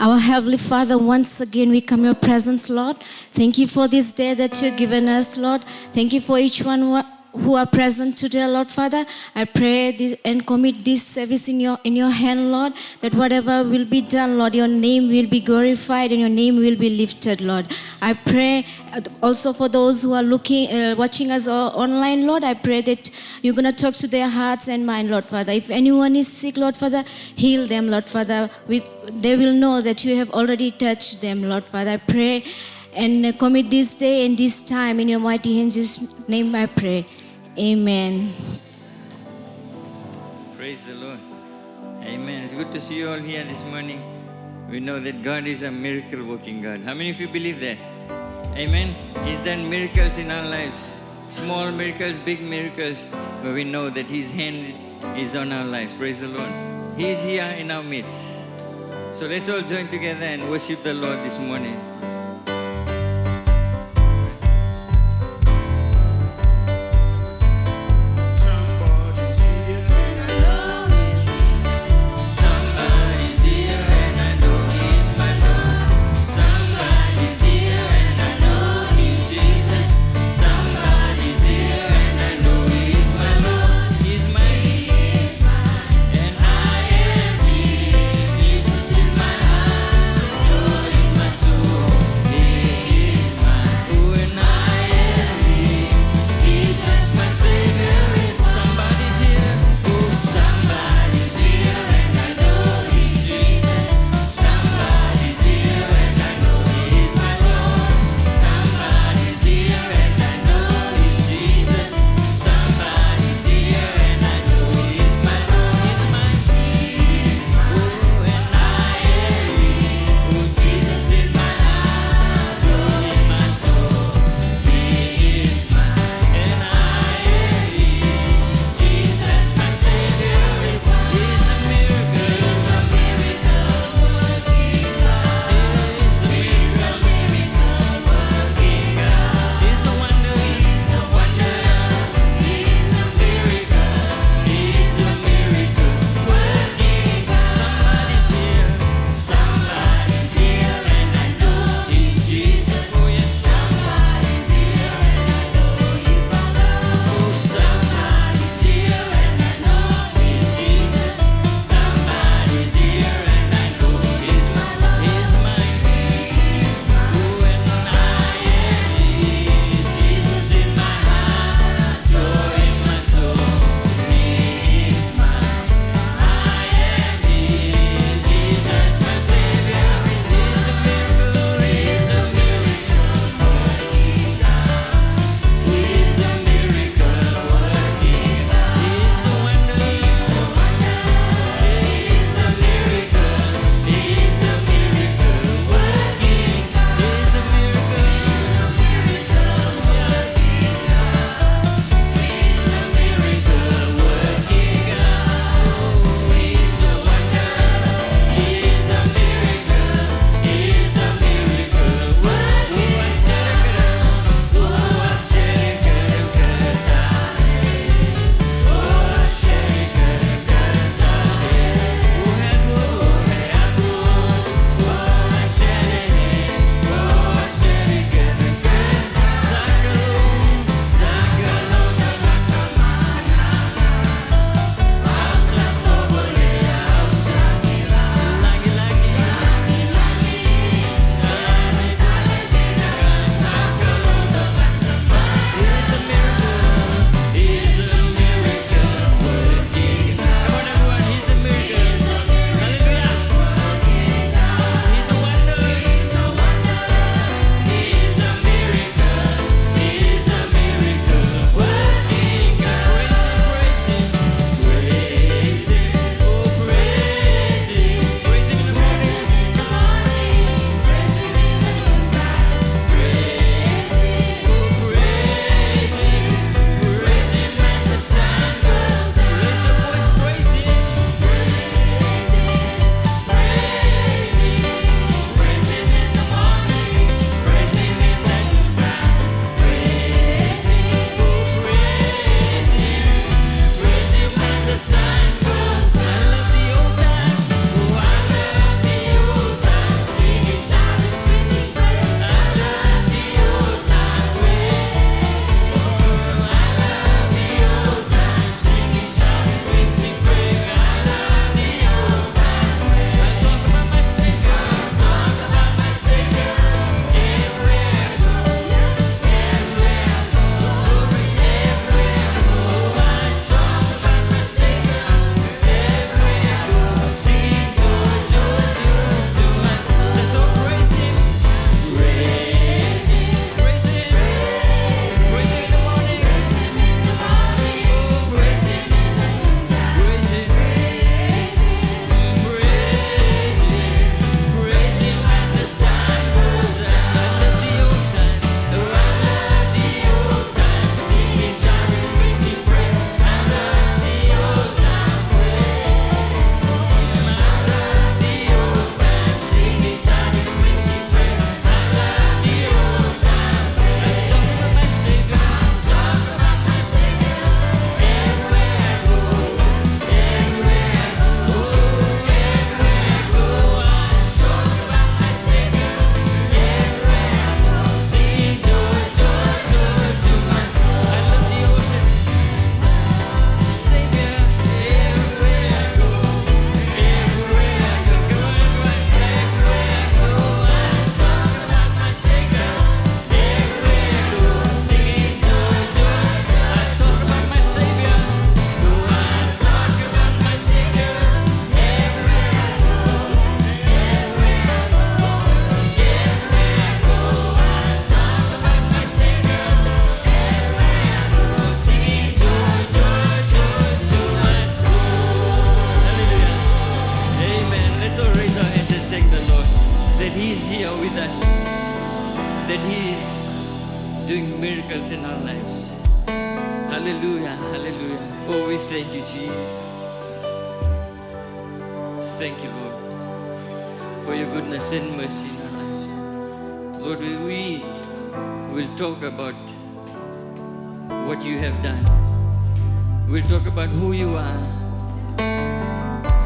Our Heavenly Father, once again we come in your presence, Lord. Thank you for this day that you've given us, Lord. Thank you for each one who are present today, Lord Father. I pray this and commit this service in your hand, Lord, that whatever will be done, Lord, your name will be glorified and your name will be lifted, Lord. I pray also for those who are watching us online, Lord. I pray that you're going to talk to their hearts and mind, Lord Father. If anyone is sick, Lord Father, heal them, Lord Father. They will know that you have already touched them, Lord Father. I pray and commit this day and this time in your mighty hands. In Jesus' name I pray. Amen. Praise the Lord. Amen. It's good to see you all here this morning. We know that God is a miracle working God. How many of you believe that? Amen. He's done miracles in our lives. Small miracles, big miracles. But we know that His hand is on our lives. Praise the Lord. He is here in our midst. So let's all join together and worship the Lord this morning. Soul. here with us, that He is doing miracles in our lives. Hallelujah, hallelujah. Oh, we thank you, Jesus. Thank you, Lord, for your goodness and mercy in our lives. Lord, we will talk about what you have done. We'll talk about who you are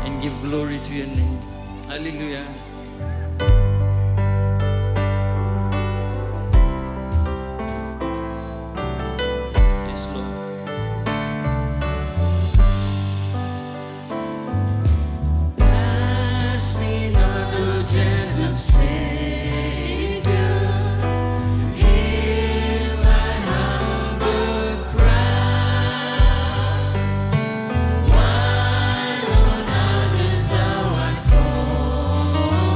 and give glory to your name. Hallelujah. Yes, Lord. Pass me not, O gentle Savior. Hear my humble cry. Why on others thou art calling?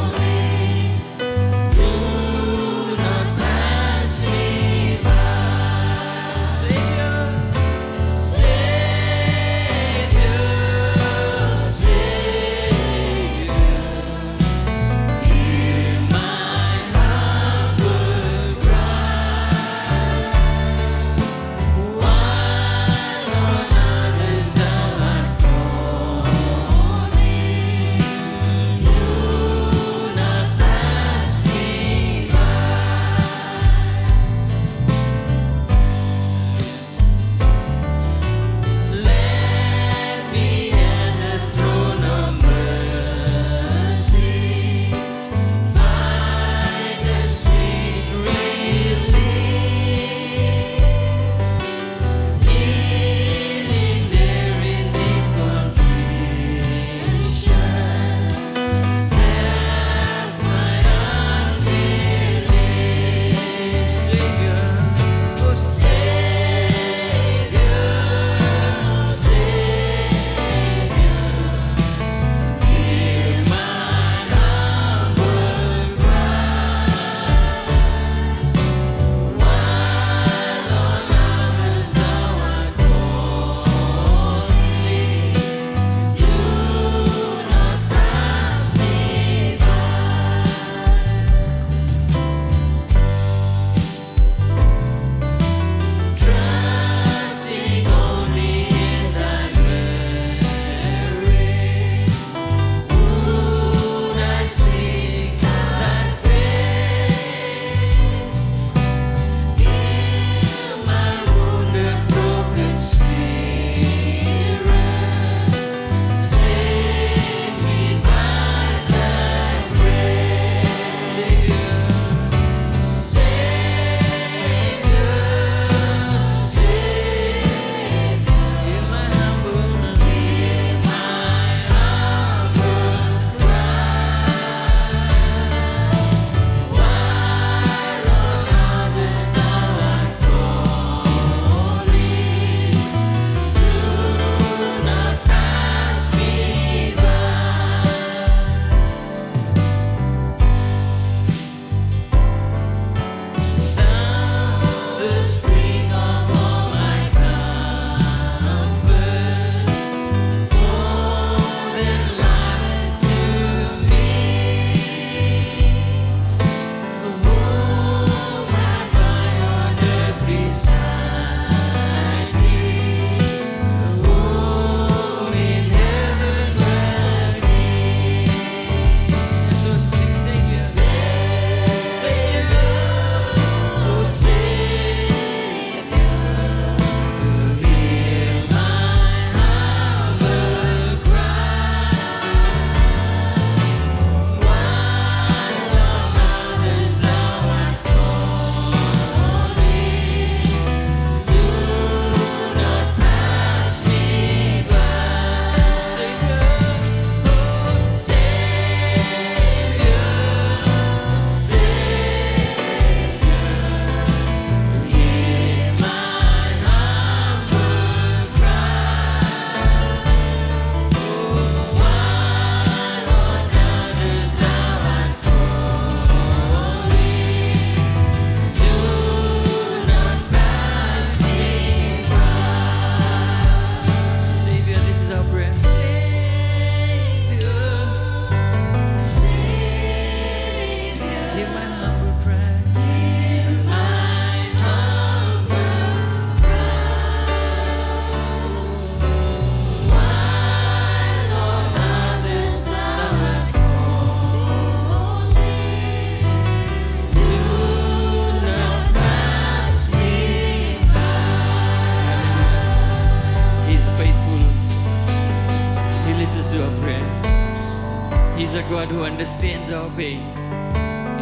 who understands our pain.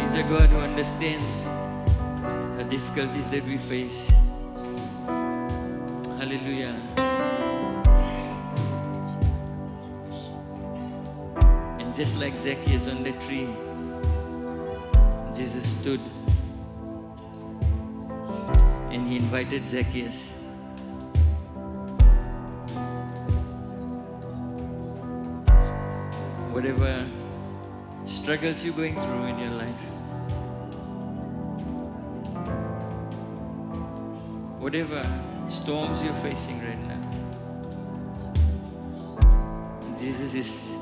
He's a God who understands the difficulties that we face. Hallelujah. And just like Zacchaeus on the tree, Jesus stood and he invited Zacchaeus. Whatever struggles you're going through in your life, whatever storms you're facing right now, Jesus is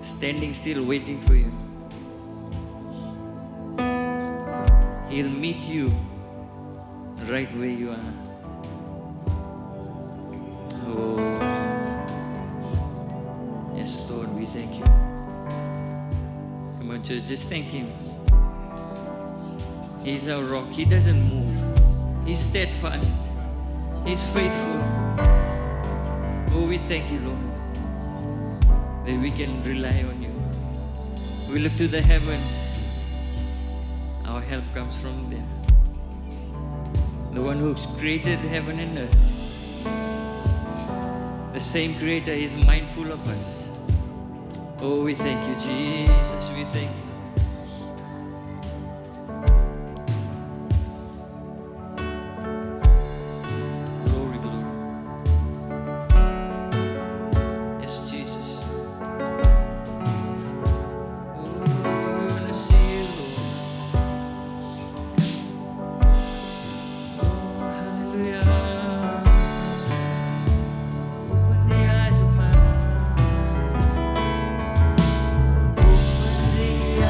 standing still waiting for you. He'll meet you right where you are. Oh, yes, Lord, we thank you. Come on, church, just thank Him. He's our rock. He doesn't move. He's steadfast. He's faithful. Oh, we thank you, Lord, that we can rely on you. We look to the heavens. Our help comes from there. The one who created heaven and earth. The same Creator is mindful of us. Oh, we thank you, Jesus. We thank you. Glory, glory. Yes, Jesus. Oh, we want to see you, Lord. Oh, hallelujah. Open the eyes of my heart. Open the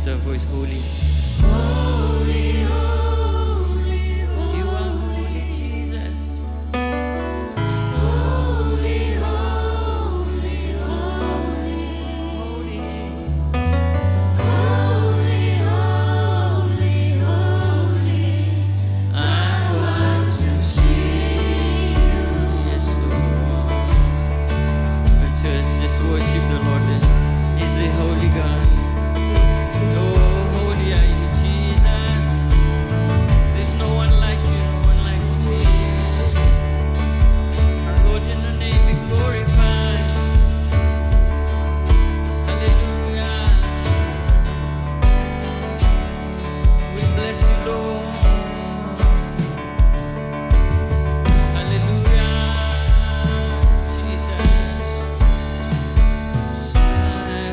lift our voice, holy. You are holy, Jesus. Yes, Lord. The church, just worship the Lord. He's the holy God. Oh, holy are you, Jesus. There's no one like you, no one like you, Jesus. Lord, in your name be glorified. Hallelujah. We bless you, Lord. Hallelujah. Jesus. I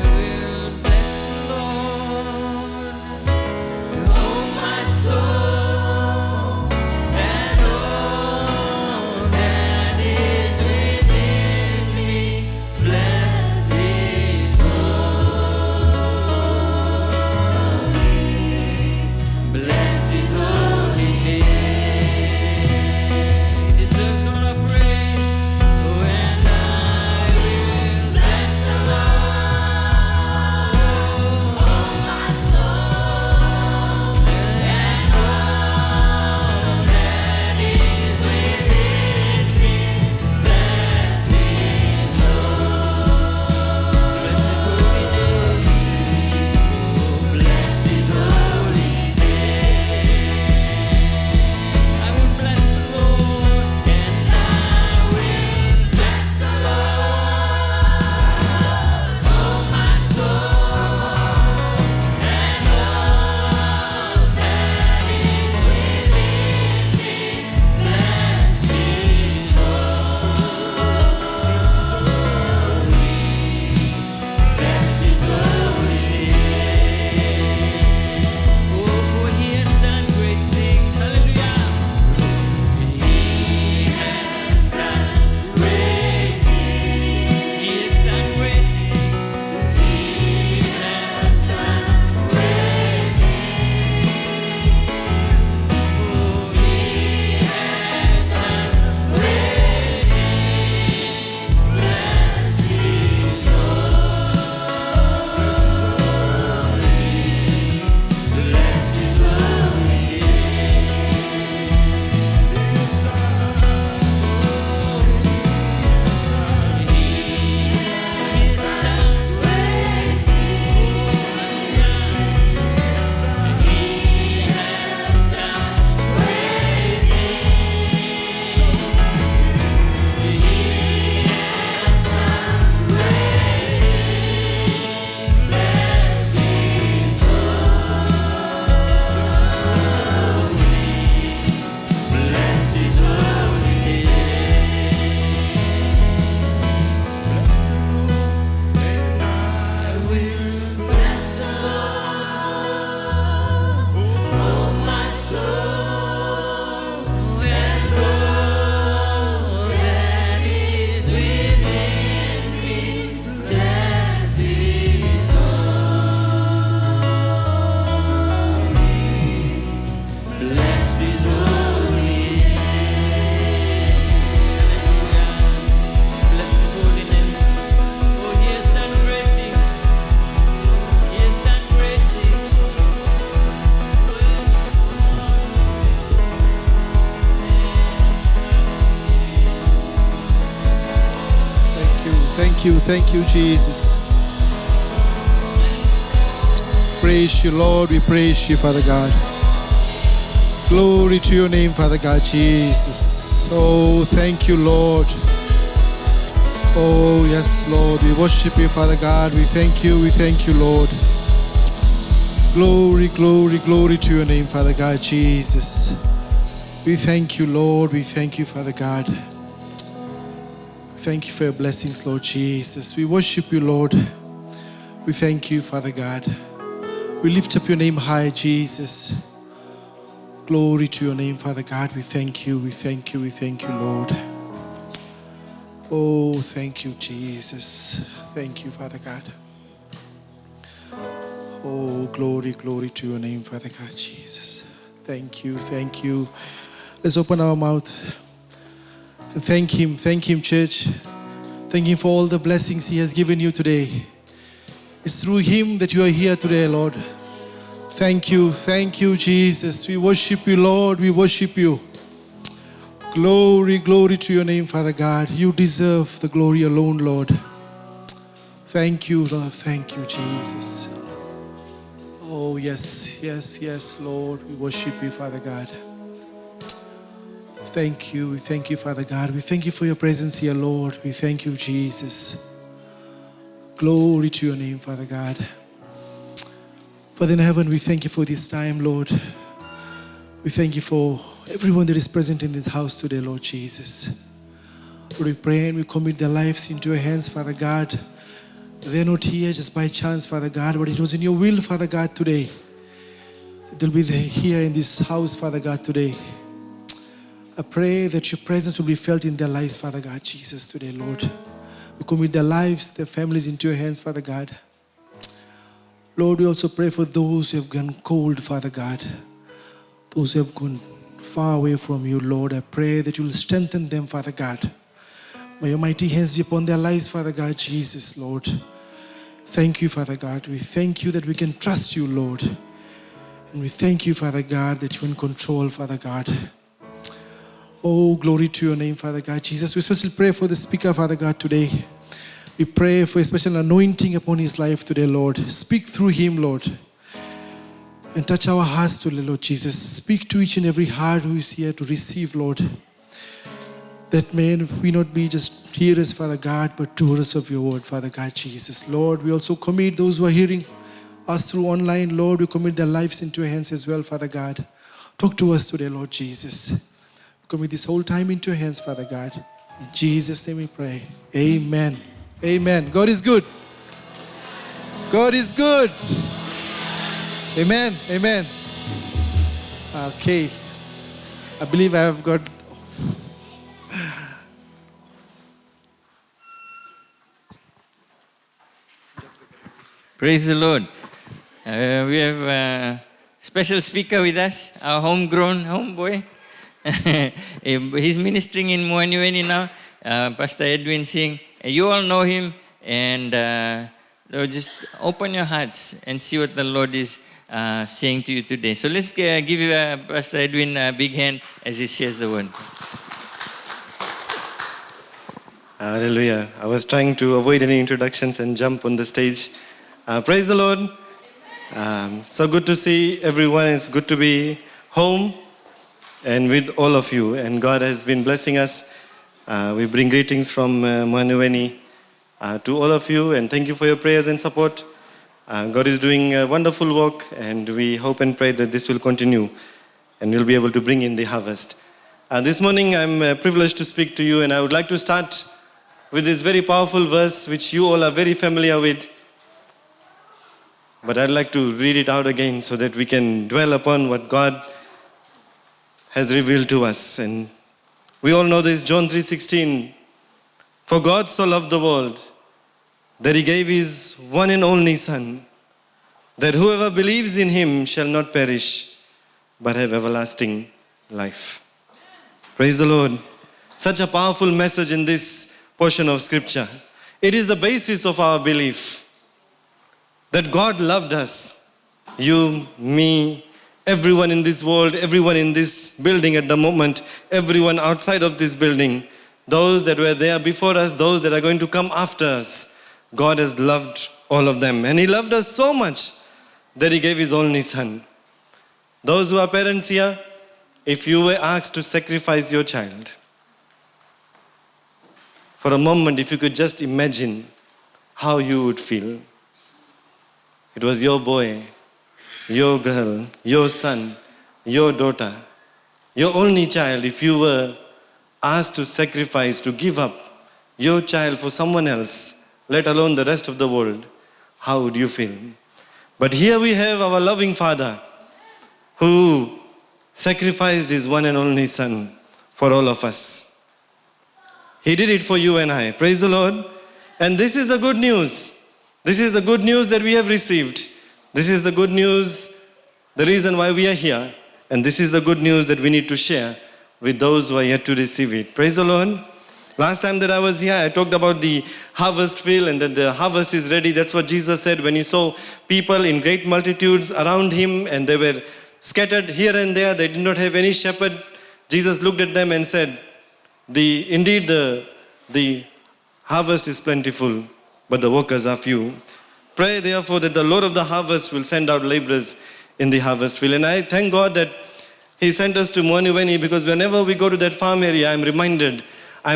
will bless you, Lord. Oh, my soul, and all that is within me, bless His holy, bless His holy name. He deserves all our praise. Oh, and I will bless the Lord. Oh, my soul, and all that is within me, bless His holy, bless His holy name. Bless His holy name. I will bless the Lord, and I will bless the Lord. Oh, my soul, and all that is within me, bless His holy, bless His holy name. Oh, for He has done great things. Hallelujah. He has done great things. He has done great things. He has done great things. Oh, He has done great things. Bless His holy, bless His holy bless His holy and I will bless the Lord. Oh, my soul, and all that is within me, bless His holy, bless His holy name. Bless His holy name. Oh, He has done great things. He has done great things. Thank you, Jesus. Praise you, Lord. We praise you, Father God. Glory to your name, Father God, Jesus. Oh, thank you, Lord. Oh, yes, Lord. We worship you, Father God. We thank you, Lord. Glory, glory, glory to your name, Father God, Jesus. We thank you, Lord. We thank you, Father God. Thank you for your blessings, Lord Jesus. We worship you, Lord. We thank you, Father God. We lift up your name high, Jesus. Glory to your name, Father God. We thank you, Lord. Oh, thank you, Jesus. Thank you, Father God. Oh, glory, glory to your name, Father God, Jesus. Thank you, thank you. Let's open our mouth and thank Him, church. Thank Him for all the blessings He has given you today. It's through Him that you are here today, Lord. Thank you, Jesus. We worship you, Lord. We worship you. Glory, glory to your name, Father God. You deserve the glory alone, Lord. Thank you, Lord. Thank you, Jesus. Oh, yes, Lord. We worship you, Father God. Thank you. We thank you, Father God. We thank you for your presence here, Lord. We thank you, Jesus. Glory to your name, Father God. Father in heaven, we thank you for this time, Lord. We thank you for everyone that is present in this house today, Lord Jesus. Lord, we pray and we commit their lives into your hands, Father God. They're not here just by chance, Father God, but it was in your will, Father God, today. They'll be here in this house, Father God, today. I pray that your presence will be felt in their lives, Father God, Jesus, today, Lord. We commit their lives, their families into your hands, Father God. Lord, we also pray for those who have gone cold, Father God. Those who have gone far away from you, Lord. I pray that you will strengthen them, Father God. May your mighty hands be upon their lives, Father God, Jesus, Lord. Thank you, Father God. We thank you that we can trust you, Lord. And we thank you, Father God, that you're in control, Father God. Oh, glory to your name, Father God, Jesus. We especially pray for the speaker, Father God, today. We pray for a special anointing upon his life today, Lord. Speak through him, Lord. And touch our hearts today, Lord Jesus. Speak to each and every heart who is here to receive, Lord. That may we not be just hearers, Father God, but doers of your word, Father God, Jesus. Lord, we also commit those who are hearing us through online, Lord. We commit their lives into your hands as well, Father God. Talk to us today, Lord Jesus. Commit this whole time into your hands, Father God. In Jesus' name we pray. Amen. Amen. God is good. God is good. Amen. Amen. Okay. I believe I have got... Praise the Lord. We have a special speaker with us, our homegrown homeboy. He's ministering in Muanyueni now, Pastor Edwin Singh. You all know him, and Lord, just open your hearts and see what the Lord is saying to you today. So let's give Pastor Edwin a big hand as he shares the word. Hallelujah. I was trying to avoid any introductions and jump on the stage. Praise the Lord. So good to see everyone. It's good to be home and with all of you. And God has been blessing us. We bring greetings from Muanyueni to all of you. And thank you for your prayers and support. God is doing a wonderful work. And we hope and pray that this will continue. And we'll be able to bring in the harvest. This morning I'm privileged to speak to you. And I would like to start with this very powerful verse which you all are very familiar with. But I'd like to read it out again so that we can dwell upon what God has revealed to us. And we all know this, John 3:16. For God so loved the world that he gave his one and only Son, that whoever believes in him shall not perish, but have everlasting life. Praise the Lord. Such a powerful message in this portion of Scripture. It is the basis of our belief that God loved us, you, me, everyone in this world, everyone in this building at the moment, everyone outside of this building, those that were there before us, those that are going to come after us. God has loved all of them. And he loved us so much that he gave his only Son. Those who are parents here, if you were asked to sacrifice your child, for a moment, if you could just imagine how you would feel. It was your boy, your girl, your son, your daughter, your only child. If you were asked to sacrifice, to give up your child for someone else, let alone the rest of the world, how would you feel? But here we have our loving Father who sacrificed his one and only Son for all of us. He did it for you and I. Praise the Lord. And this is the good news. This is the good news that we have received. This is the good news, the reason why we are here. And this is the good news that we need to share with those who are yet to receive it. Praise the Lord. Last time that I was here, I talked about the harvest field and that the harvest is ready. That's what Jesus said when he saw people in great multitudes around him and they were scattered here and there. They did not have any shepherd. Jesus looked at them and said, Indeed the harvest is plentiful, but the workers are few. Pray therefore that the Lord of the harvest will send out laborers in the harvest field. And I thank God that he sent us to Moaniweni, because whenever we go to that farm area, I'm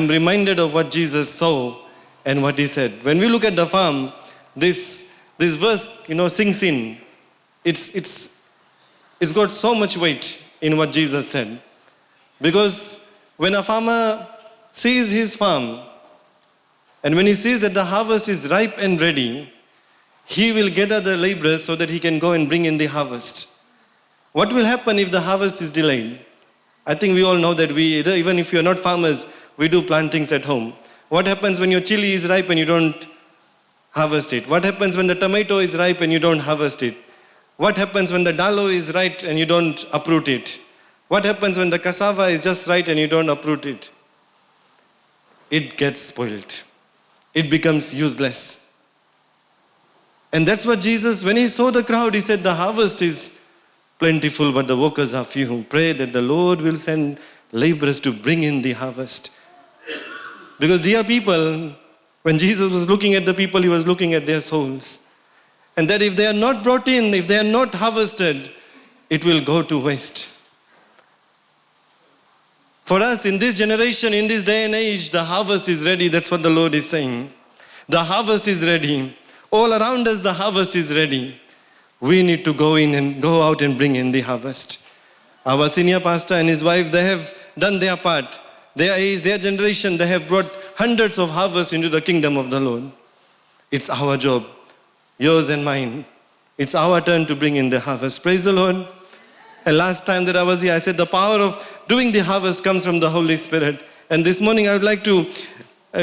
reminded of what Jesus saw and what he said. When we look at the farm, this verse, sinks in. It's got so much weight in what Jesus said. Because when a farmer sees his farm, and when he sees that the harvest is ripe and ready, he will gather the laborers so that he can go and bring in the harvest. What will happen if the harvest is delayed? I think we all know that even if you are not farmers, we do plant things at home. What happens when your chili is ripe and you don't harvest it? What happens when the tomato is ripe and you don't harvest it? What happens when the dalo is right and you don't uproot it? What happens when the cassava is just right and you don't uproot it? It gets spoiled. It becomes useless. And that's what Jesus, when he saw the crowd, he said, the harvest is plentiful, but the workers are few. Pray that the Lord will send laborers to bring in the harvest. Because dear people, when Jesus was looking at the people, he was looking at their souls. And that if they are not brought in, if they are not harvested, it will go to waste. For us in this generation, in this day and age, the harvest is ready. That's what the Lord is saying. The harvest is ready. All around us, the harvest is ready. We need to go out and bring in the harvest. Our senior pastor and his wife, they have done their part. Their age, their generation, they have brought hundreds of harvests into the kingdom of the Lord. It's our job, yours and mine. It's our turn to bring in the harvest. Praise the Lord. And last time that I was here, I said the power of doing the harvest comes from the Holy Spirit. And this morning I would like to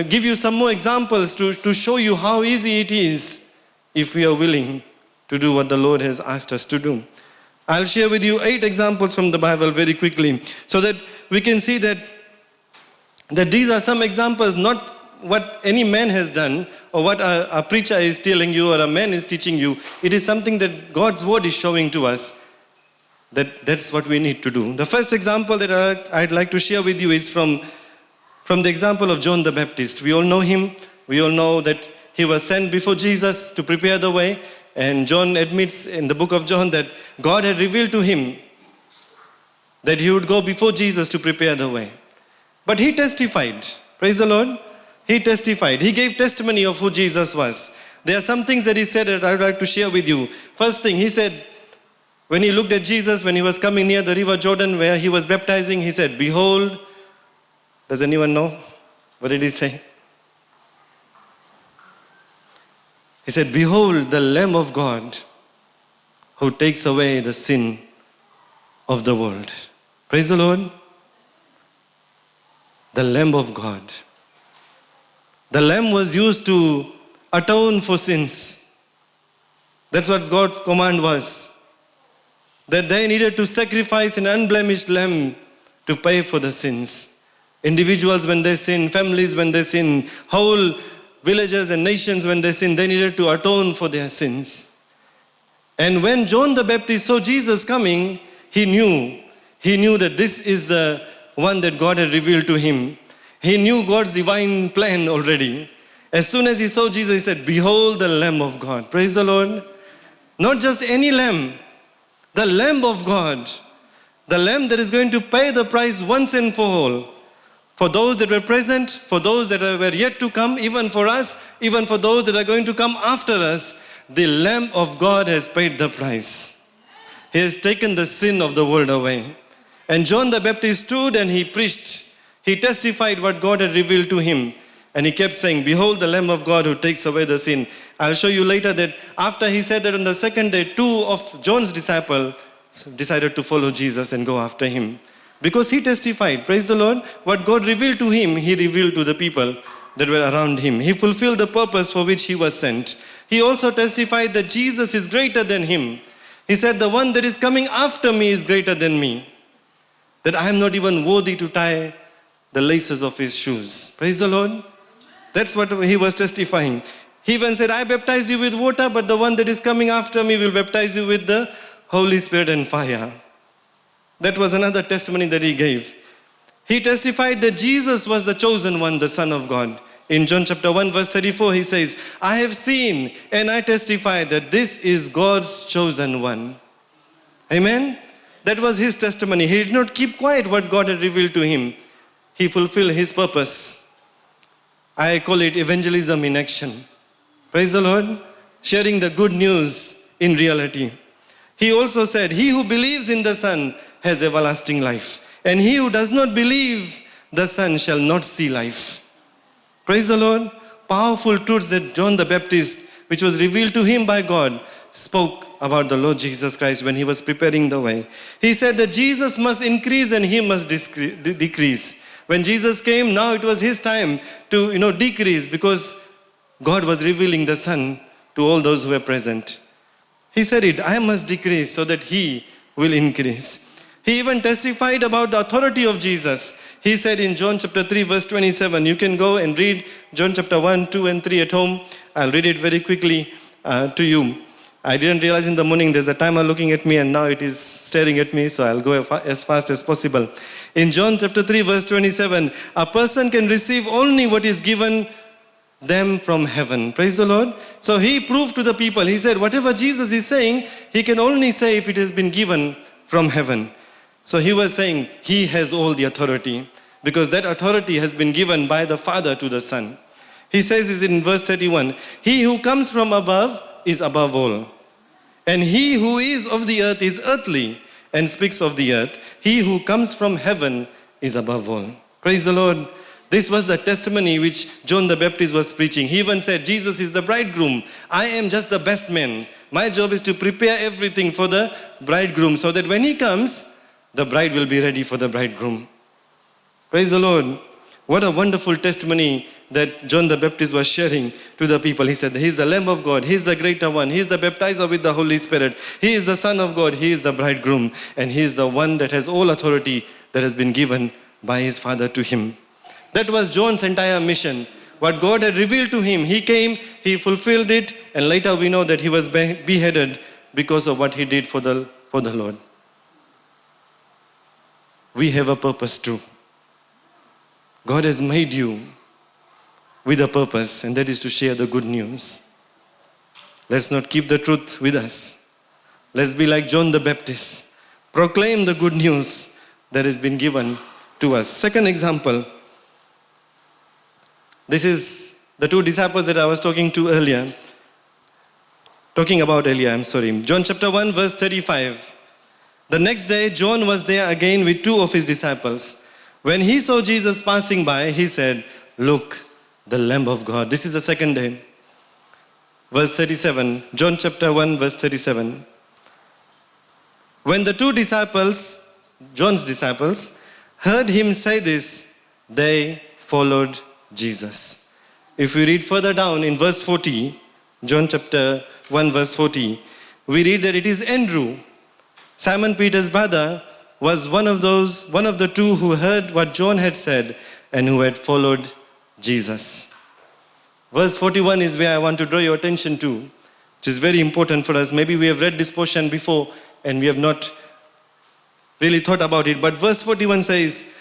give you some more examples to show you how easy it is if we are willing to do what the Lord has asked us to do. I'll share with you 8 examples from the Bible very quickly so that we can see that these are some examples, not what any man has done or what a preacher is telling you or a man is teaching you. It is something that God's word is showing to us. That's what we need to do. The first example that I'd like to share with you is from the example of John the Baptist. We all know him. We all know that he was sent before Jesus to prepare the way. And John admits in the book of John that God had revealed to him that he would go before Jesus to prepare the way. But he testified. Praise the Lord. He testified. He gave testimony of who Jesus was. There are some things that he said that I would like to share with you. First thing, he said, when he looked at Jesus, when he was coming near the river Jordan where he was baptizing, he said, behold, does anyone know? What did he say? He said, behold the Lamb of God who takes away the sin of the world. Praise the Lord. The Lamb of God. The Lamb was used to atone for sins. That's what God's command was. That they needed to sacrifice an unblemished lamb to pay for the sins. Individuals when they sin, families when they sin, whole villages and nations when they sin, they needed to atone for their sins. And when John the Baptist saw Jesus coming, he knew that this is the one that God had revealed to him. He knew God's divine plan already. As soon as he saw Jesus, he said, behold the Lamb of God. Praise the Lord. Not just any lamb. The Lamb of God. The Lamb that is going to pay the price once and for all. For those that were present, for those that were yet to come, even for us, even for those that are going to come after us, the Lamb of God has paid the price. He has taken the sin of the world away. And John the Baptist stood and he preached. He testified what God had revealed to him. And he kept saying, behold the Lamb of God who takes away the sin. I'll show you later that after he said that on the second day, 2 of John's disciples decided to follow Jesus and go after him. Because he testified, praise the Lord, what God revealed to him, he revealed to the people that were around him. He fulfilled the purpose for which he was sent. he also testified that Jesus is greater than him. He said, the one that is coming after me is greater than me, that I am not even worthy to tie the laces of his shoes. Praise the Lord. That's what he was testifying. He even said, I baptize you with water, but the one that is coming after me will baptize you with the Holy Spirit and fire. That was another testimony that he gave. He testified that Jesus was the chosen one, the Son of God. In John chapter 1 verse 34, he says, I have seen and I testify that this is God's chosen one. Amen? That was his testimony. He did not keep quiet what God had revealed to him. He fulfilled his purpose. I call it evangelism in action. Praise the Lord. Sharing the good news in reality. He also said, he who believes in the Son has everlasting life. And he who does not believe the Son shall not see life. Praise the Lord. Powerful truths that John the Baptist, which was revealed to him by God, spoke about the Lord Jesus Christ when he was preparing the way. He said that Jesus must increase and he must decrease. When Jesus came, now it was his time to decrease, because God was revealing the Son to all those who were present. He said it, I must decrease so that he will increase. He even testified about the authority of Jesus. He said in John chapter 3 verse 27, you can go and read John chapter 1, 2 and 3 at home. I'll read it very quickly to you. I didn't realize in the morning there's a timer looking at me and now it is staring at me, so I'll go as fast as possible. In John chapter 3 verse 27, a person can receive only what is given them from heaven. Praise the Lord. So he proved to the people, he said whatever Jesus is saying, he can only say if it has been given from heaven. So he was saying he has all the authority, because that authority has been given by the Father to the Son. He says this in verse 31, he who comes from above is above all. And he who is of the earth is earthly and speaks of the earth. He who comes from heaven is above all. Praise the Lord. This was the testimony which John the Baptist was preaching. He even said, Jesus is the bridegroom. I am just the best man. My job is to prepare everything for the bridegroom, so that when he comes, the bride will be ready for the bridegroom. Praise the Lord. What a wonderful testimony that John the Baptist was sharing to the people. He said, he is the Lamb of God. He is the greater one. He is the baptizer with the Holy Spirit. He is the Son of God. He is the bridegroom. And he is the one that has all authority that has been given by his Father to him. That was John's entire mission. What God had revealed to him, he came, he fulfilled it, and later we know that he was beheaded because of what he did for the Lord. We have a purpose too. God has made you with a purpose, and that is to share the good news. Let's not keep the truth with us. Let's be like John the Baptist. Proclaim the good news that has been given to us. Second example. This is the two disciples that I was talking about earlier. John chapter 1 verse 35. The next day, John was there again with two of his disciples. When he saw Jesus passing by, he said, look, the Lamb of God. This is the second day. Verse 37, John chapter 1, verse 37. When the two disciples, John's disciples, heard him say this, they followed Jesus. If we read further down in verse 40, John chapter 1, verse 40, we read that it is Andrew, Simon Peter's brother, was one of the two who heard what John had said and who had followed Jesus. Verse 41 is where I want to draw your attention to, which is very important for us. Maybe we have read this portion before and we have not really thought about it. But verse 41 says,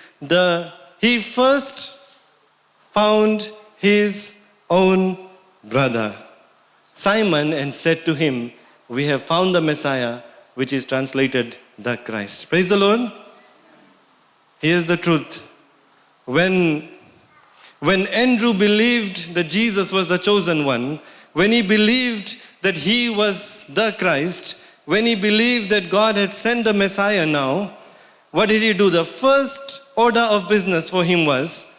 he first found his own brother, Simon, and said to him, we have found the Messiah, which is translated the Christ. Praise the Lord. Here's the truth. When Andrew believed that Jesus was the chosen one, when he believed that he was the Christ, when he believed that God had sent the Messiah now, what did he do? The first order of business for him was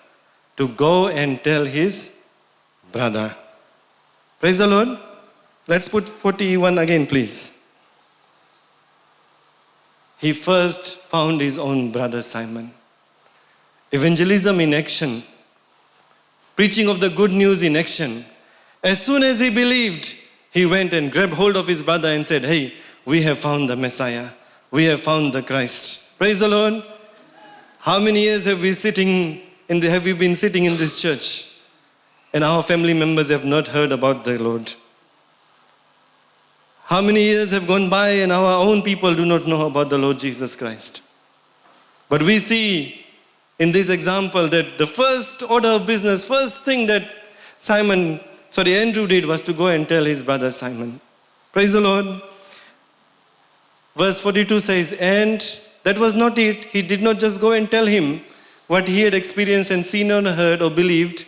to go and tell his brother. Praise the Lord. Let's put 41 again, please. He first found his own brother Simon. Evangelism in action. Preaching of the good news in action. As soon as he believed, he went and grabbed hold of his brother and said, hey, we have found the Messiah. We have found the Christ. Praise the Lord. How many years have we been sitting in this church and our family members have not heard about the Lord? How many years have gone by and our own people do not know about the Lord Jesus Christ? But we see in this example that the first order of business, first thing that Andrew did was to go and tell his brother Simon. Praise the Lord. Verse 42 says, and that was not it. He did not just go and tell him what he had experienced and seen or heard or believed.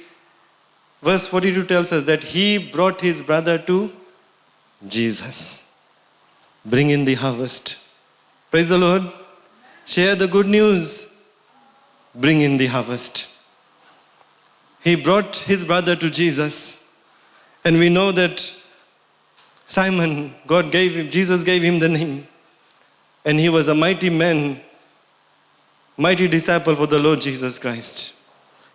Verse 42 tells us that he brought his brother to Jesus. Bring in the harvest. Praise the Lord. Share the good news. Bring in the harvest. He brought his brother to Jesus. And we know that Simon, Jesus gave him the name. And he was a mighty man, mighty disciple for the Lord Jesus Christ.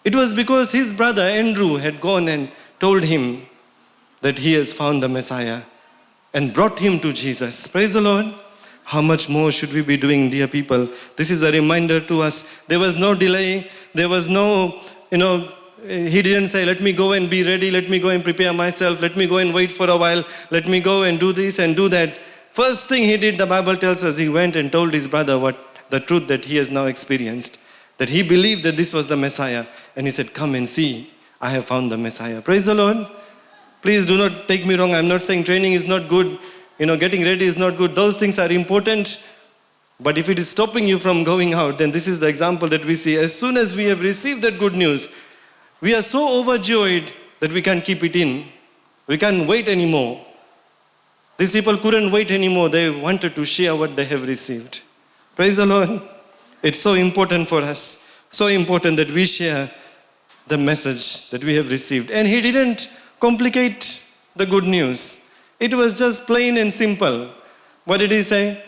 It was because his brother Andrew had gone and told him that he has found the Messiah and brought him to Jesus. Praise the Lord. How much more should we be doing, dear people? This is a reminder to us. There was no delay. There was no, he didn't say, let me go and be ready. Let me go and prepare myself. Let me go and wait for a while. Let me go and do this and do that. First thing he did, the Bible tells us, he went and told his brother the truth that he has now experienced. That he believed that this was the Messiah. And he said, come and see. I have found the Messiah. Praise the Lord. Please do not take me wrong. I'm not saying training is not good. Getting ready is not good. Those things are important. But if it is stopping you from going out, then this is the example that we see. As soon as we have received that good news, we are so overjoyed that we can't keep it in. We can't wait anymore. These people couldn't wait anymore. They wanted to share what they have received. Praise the Lord. It's so important for us. So important that we share the message that we have received. And he didn't complicate the good news. It was just plain and simple. What did he say?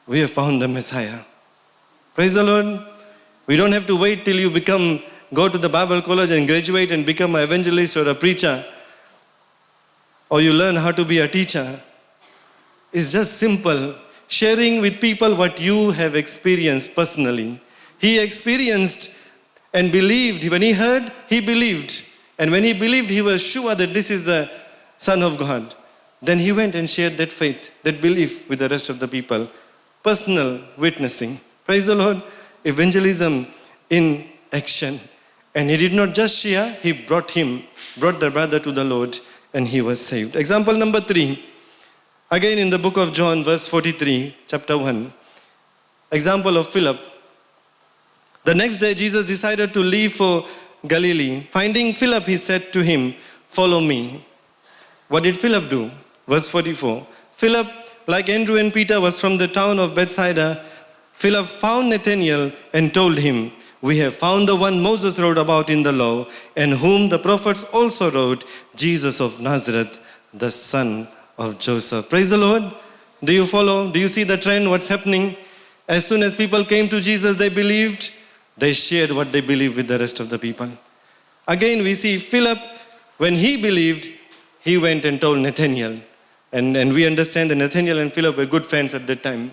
We have found the Messiah. Praise the Lord. We don't have to wait till you go to the Bible college and graduate and become an evangelist or a preacher. Or you learn how to be a teacher. It's just simple. Sharing with people what you have experienced personally. He experienced and believed. When he heard, he believed. And when he believed, he was sure that this is the Son of God. Then he went and shared that faith, that belief with the rest of the people. Personal witnessing. Praise the Lord. Evangelism in action. And he did not just share, he brought the brother to the Lord, and he was saved. Example number 3. Again in the book of John, verse 43, chapter 1. Example of Philip. The next day, Jesus decided to leave for Galilee. Finding Philip, he said to him, follow me. What did Philip do? Verse 44. Philip, like Andrew and Peter, was from the town of Bethsaida. Philip found Nathanael and told him, we have found the one Moses wrote about in the law, and whom the prophets also wrote, Jesus of Nazareth, the son of Joseph. Praise the Lord. Do you follow? Do you see the trend? What's happening? As soon as people came to Jesus, they believed. They shared what they believed with the rest of the people. Again, we see Philip, when he believed, he went and told Nathanael. And we understand that Nathanael and Philip were good friends at that time.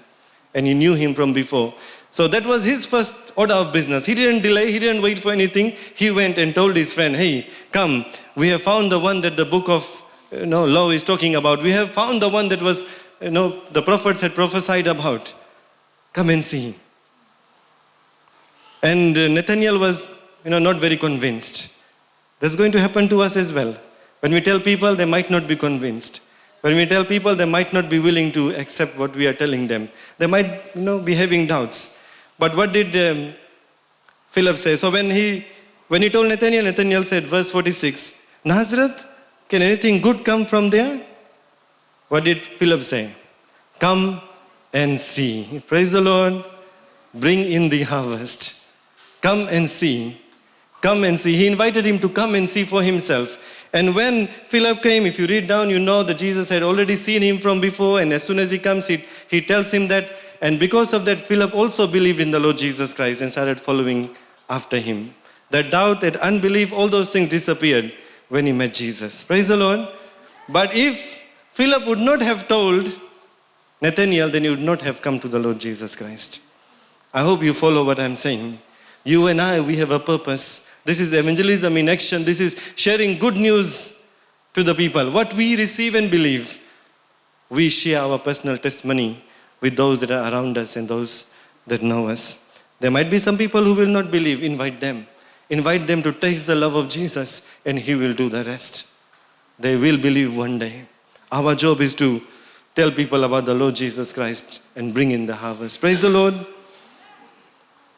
And he knew him from before. So that was his first order of business. He didn't delay. He didn't wait for anything. He went and told his friend, hey, come. We have found the one that the book of law is talking about. We have found the one that was, the prophets had prophesied about. Come and see. And Nathanael was, not very convinced. That's going to happen to us as well. When we tell people, they might not be convinced. When we tell people, they might not be willing to accept what we are telling them. They might, be having doubts. But what did Philip say? So when he told Nathanael, Nathanael said, verse 46, Nazareth, can anything good come from there? What did Philip say? Come and see. Praise the Lord. Bring in the harvest. Come and see. Come and see. He invited him to come and see for himself. And when Philip came, if you read down, you know that Jesus had already seen him from before. And as soon as he comes, he tells him that. And because of that, Philip also believed in the Lord Jesus Christ and started following after him. That doubt, that unbelief, all those things disappeared when he met Jesus. Praise the Lord. But if Philip would not have told Nathanael, then he would not have come to the Lord Jesus Christ. I hope you follow what I'm saying. You and I, we have a purpose. This is evangelism in action. This is sharing good news to the people. What we receive and believe, we share our personal testimony with those that are around us and those that know us. There might be some people who will not believe. Invite them. Invite them to taste the love of Jesus, and He will do the rest. They will believe one day. Our job is to tell people about the Lord Jesus Christ and bring in the harvest. Praise the Lord.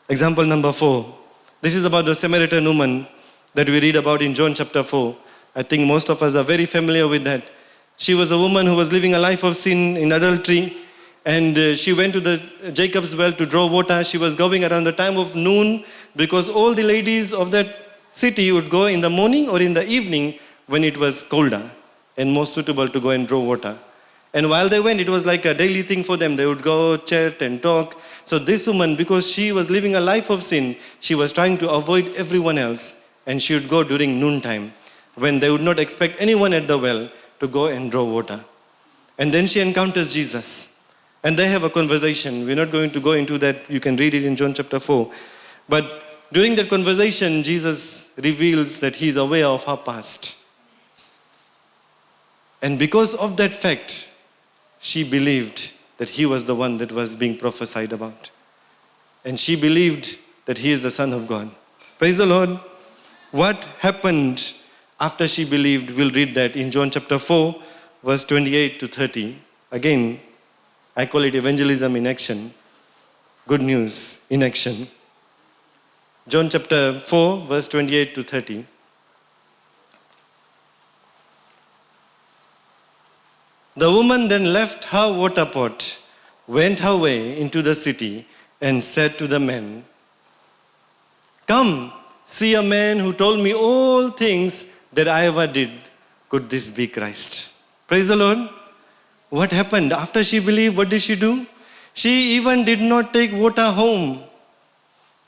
Example number 4. This is about the Samaritan woman that we read about in John chapter 4. I think most of us are very familiar with that. She was a woman who was living a life of sin in adultery, and she went to the Jacob's well to draw water. She was going around the time of noon because all the ladies of that city would go in the morning or in the evening when it was colder and more suitable to go and draw water. And while they went, it was like a daily thing for them. They would go chat and talk. So this woman, because she was living a life of sin, she was trying to avoid everyone else, and she would go during noontime when they would not expect anyone at the well to go and draw water. And then she encounters Jesus, and they have a conversation. We're not going to go into that. You can read it in John chapter 4. But during that conversation, Jesus reveals that He's aware of her past. And because of that fact, she believed that He was the one that was being prophesied about. And she believed that He is the Son of God. Praise the Lord. What happened after she believed? We'll read that in John chapter 4, verse 28 to 30. Again, I call it evangelism in action. Good news in action. John chapter 4, verse 28 to 30. The woman then left her water pot, went her way into the city, and said to the men, "Come, see a man who told me all things that I ever did. Could this be Christ?" Praise the Lord. What happened? After she believed, what did she do? She even did not take water home.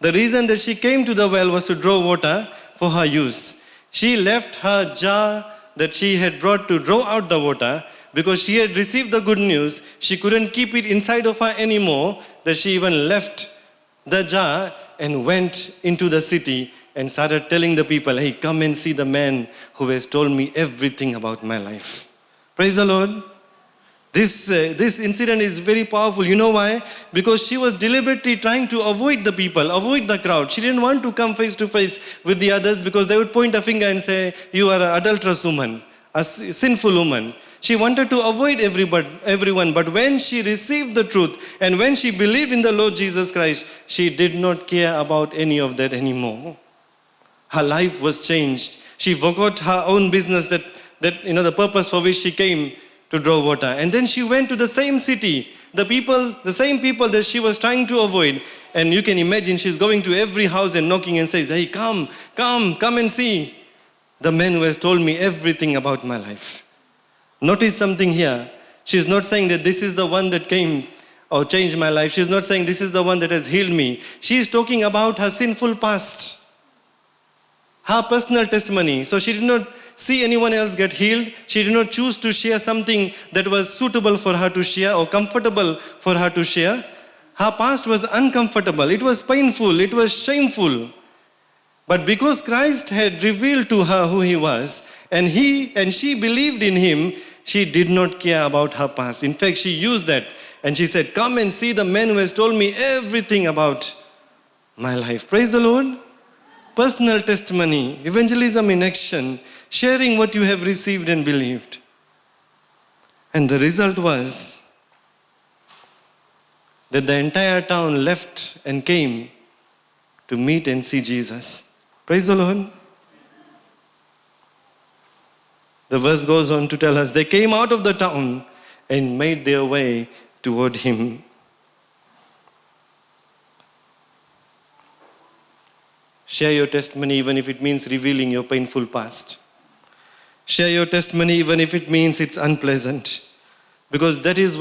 The reason that she came to the well was to draw water for her use. She left her jar that she had brought to draw out the water because she had received the good news. She couldn't keep it inside of her anymore, that she even left the jar and went into the city and started telling the people, "Hey, come and see the man who has told me everything about my life." Praise the Lord. This incident is very powerful. You know why? Because she was deliberately trying to avoid the people, avoid the crowd. She didn't want to come face to face with the others because they would point a finger and say, "You are an adulterous woman, a sinful woman." She wanted to avoid everyone, but when she received the truth and when she believed in the Lord Jesus Christ, she did not care about any of that anymore. Her life was changed. She forgot her own business, that the purpose for which she came to draw water. And then she went to the same city, the same people that she was trying to avoid. And you can imagine she's going to every house and knocking and says, "Hey, come and see the man who has told me everything about my life." Notice something here. She's not saying that this is the one that came or changed my life. She's not saying this is the one that has healed me. She's talking about her sinful past, her personal testimony. So she did not see anyone else get healed. She did not choose to share something that was suitable for her to share or comfortable for her to share. Her past was uncomfortable. It was painful. It was shameful. But because Christ had revealed to her who He was, and she believed in Him, she did not care about her past. In fact, she used that and she said, "Come and see the man who has told me everything about my life." Praise the Lord. Personal testimony, evangelism in action, sharing what you have received and believed. And the result was that the entire town left and came to meet and see Jesus. Praise the Lord. The verse goes on to tell us, they came out of the town and made their way toward Him. Share your testimony even if it means revealing your painful past. Share your testimony even if it means it's unpleasant. Because that is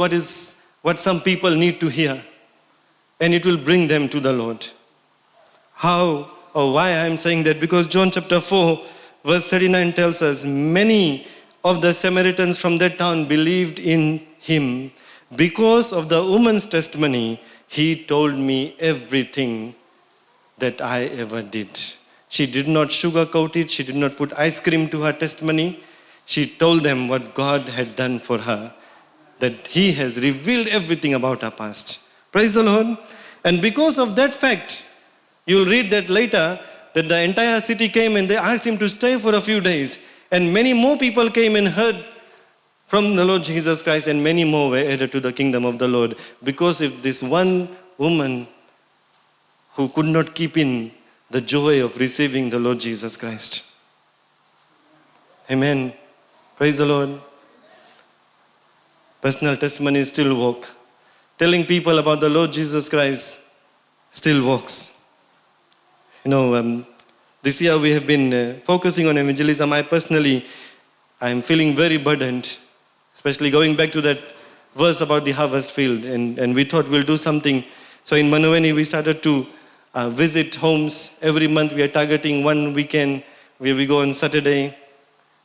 what some people need to hear. And it will bring them to the Lord. How or why I'm saying that? Because John chapter 4 verse 39 tells us, many of the Samaritans from that town believed in him. Because of the woman's testimony, he told me everything that I ever did. She did not sugarcoat it. She did not put ice cream to her testimony. She told them what God had done for her, that he has revealed everything about her past. Praise the Lord. And because of that fact, you'll read that later, that the entire city came and they asked him to stay for a few days. And many more people came and heard from the Lord Jesus Christ, and many more were added to the kingdom of the Lord. Because of this one woman who could not keep in the joy of receiving the Lord Jesus Christ. Amen. Praise the Lord. Personal testimony still work. Telling people about the Lord Jesus Christ still works. This year we have been focusing on evangelism. I'm feeling very burdened, especially going back to that verse about the harvest field. And we thought we'll do something. So in Manuveni, we started to visit homes. Every month we are targeting one weekend where we go on Saturday